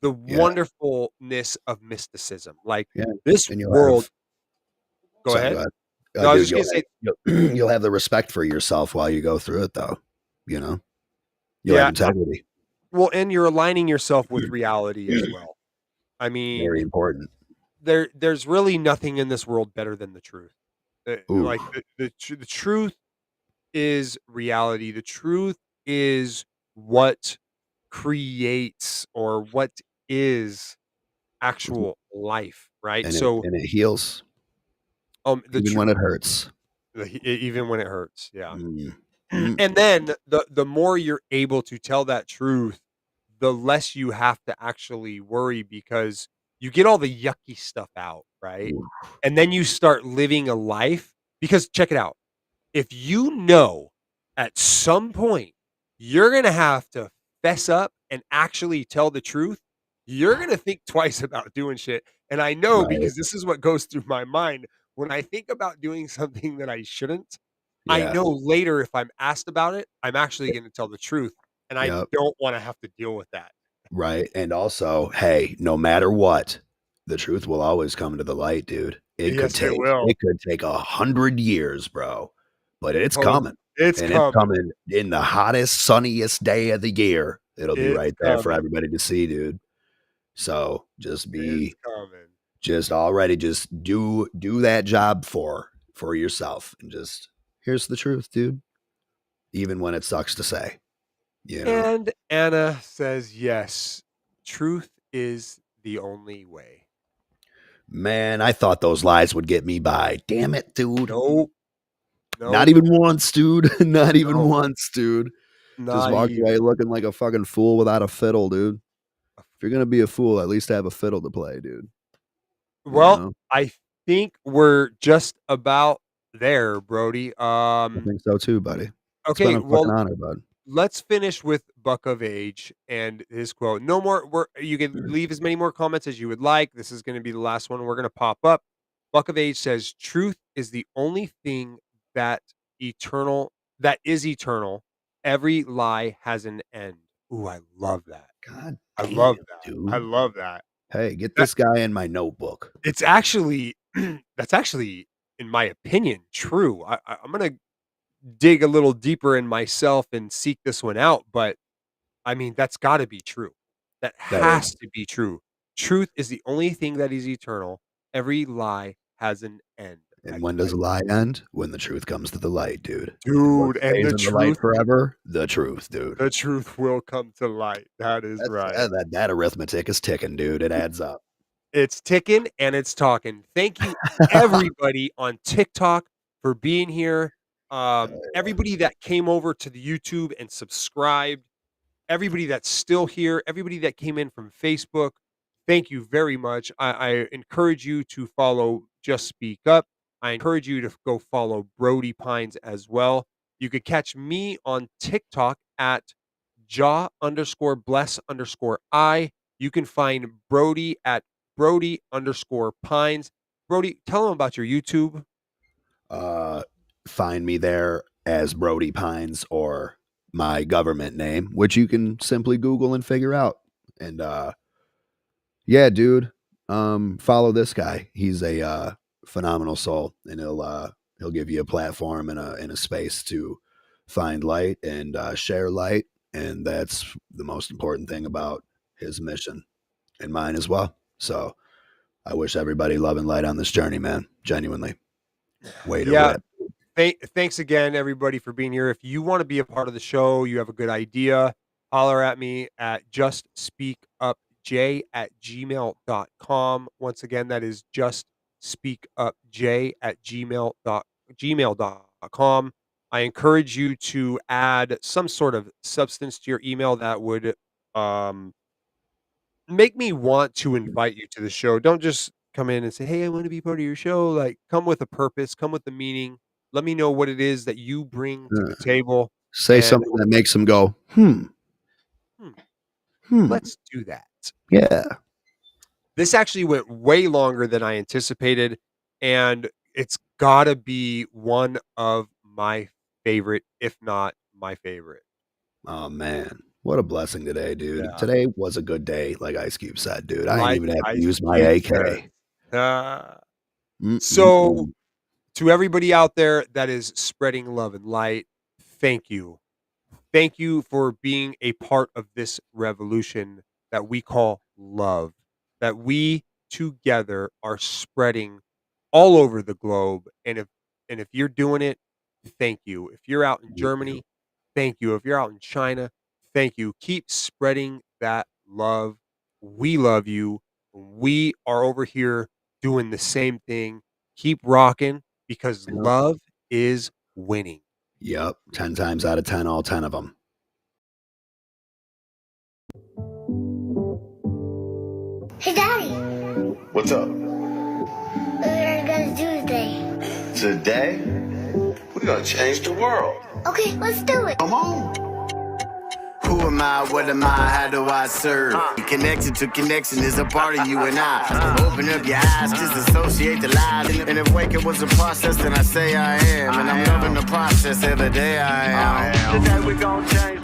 the yeah, wonderfulness of mysticism. Like yeah. this And you'll world. have. Go Sorry, go ahead. ahead. No, I was Dude, just gonna say, you'll have the respect for yourself while you go through it, though. You know, you'll have yeah. integrity. Well, and you're aligning yourself with reality as well. I Very mean, important. there's really nothing in this world better than the truth. Ooh, Like the truth is reality. The truth is what creates or what is actual life, right? and it So, and it heals the even truth, when it hurts. even when it hurts, yeah. Mm. Mm. And then the more you're able to tell that truth, the less you have to actually worry because you get all the yucky stuff out, right? Ooh. And then you start living a life because check it out. If you know at some point you're going to have to fess up and actually tell the truth, you're going to think twice about doing shit. And I know Right. because this is what goes through my mind when I think about doing something that I shouldn't. I Yeah. know later if I'm asked about it, I'm actually going to tell the truth and I Yep. don't want to have to deal with that. Right. And also, hey, no matter what, the truth will always come to the light, dude. Yes, it will. It could take 100 years, bro, but it's Totally. coming. It's And it's coming. coming in the hottest, sunniest day of the year. It'll be It's right there for coming. everybody to see, dude. So It's coming. just do that job for yourself and just here's the truth, dude. Even when it sucks to say, you know. And Anna says, yes, truth is the only way. Man, I thought those lies would get me by. Damn it, dude. Nope. Not Nope. even once, dude. Not even No. once, dude. Just Not walked away even. looking like a fucking fool without a fiddle, dude. If you're gonna be a fool, at least have a fiddle to play, dude. You Well, know? I think we're just about there, Brody. I think so too, buddy. It's been Okay, a fucking well, honor, bud. let's finish with Buck of Age and his quote. No more. You can leave as many more comments as you would like. This is going to be the last one we're going to pop up. Buck of Age says, "Truth is the only thing that eternal that is eternal. Every lie has an end." Ooh, I love that. God I damn, love that. I dude. love that. Hey, get That this guy in my notebook. it's actually that's actually, in my opinion, true. I'm gonna dig a little deeper in myself and seek this one out, but I mean, that's gotta be true. That That has is. to be true. Truth is the only thing that is eternal. Every lie has an end. And when does a lie end? When the truth comes to the light, dude. And what Dude, and stays in the light forever? The truth, dude. the truth will come to light. That is That's right. that arithmetic is ticking, dude. It adds up. It's ticking and it's talking. Thank you, everybody on TikTok for being here. Everybody that came over to the YouTube and subscribed. Everybody that's still here, everybody that came in from Facebook, thank you very much. I encourage you to follow Just Speak Up. I encourage you to go follow Brody Pines as well. You could catch me on TikTok at jaw_bless_I. You can find Brody at Brody_Pines. Brody, tell them about your YouTube. Uh, find me there as Brody Pines or my government name, which you can simply Google and figure out. And yeah, dude, follow this guy. He's a phenomenal soul, and he'll give you a platform and a space to find light and share light, and that's the most important thing about his mission and mine as well. So I wish everybody love and light on this journey, man. Genuinely, way to Yeah, rip. Thanks again, everybody, for being here. If you want to be a part of the show, you have a good idea, holler at me at justspeakupj@gmail.com. Once again, that is jspeakupj@gmail.com. I encourage you to add some sort of substance to your email that would make me want to invite you to the show. Don't just come in and say, "Hey, I want to be part of your show." Like, come with a purpose, come with a meaning. Let me know what it is that you bring to the table, Say and something that makes them go, hmm, hmm, let's do that. yeah. This actually went way longer than I anticipated, and it's gotta be one of my favorite, if not my favorite. Oh man, what a blessing today, dude. Yeah. Today was a good day, like Ice Cube said, dude. I ain't Like even have to Ice use my Cube said. AK. So, Mm-mm-mm. to everybody out there that is spreading love and light, thank you. Thank you for being a part of this revolution that we call love, that we together are spreading all over the globe. And if you're doing it, thank you. If you're out in Thank you. Germany, thank you. If you're out in China, thank you. Keep spreading that love. We love you. We are over here doing the same thing. Keep rocking because Yep. love is winning. Yep. 10 times out of 10, all 10 of them. Hey, Daddy, What's up? what are you gonna do today? Today, we're gonna change the world. Okay, let's do it. Come on. Who am I? What am I? How do I serve? Connected to connection is a part of you and I. Open up your eyes, disassociate the lies. And if waking was a process, then I say I am. And I'm loving the process every day I am. Today we gon' change.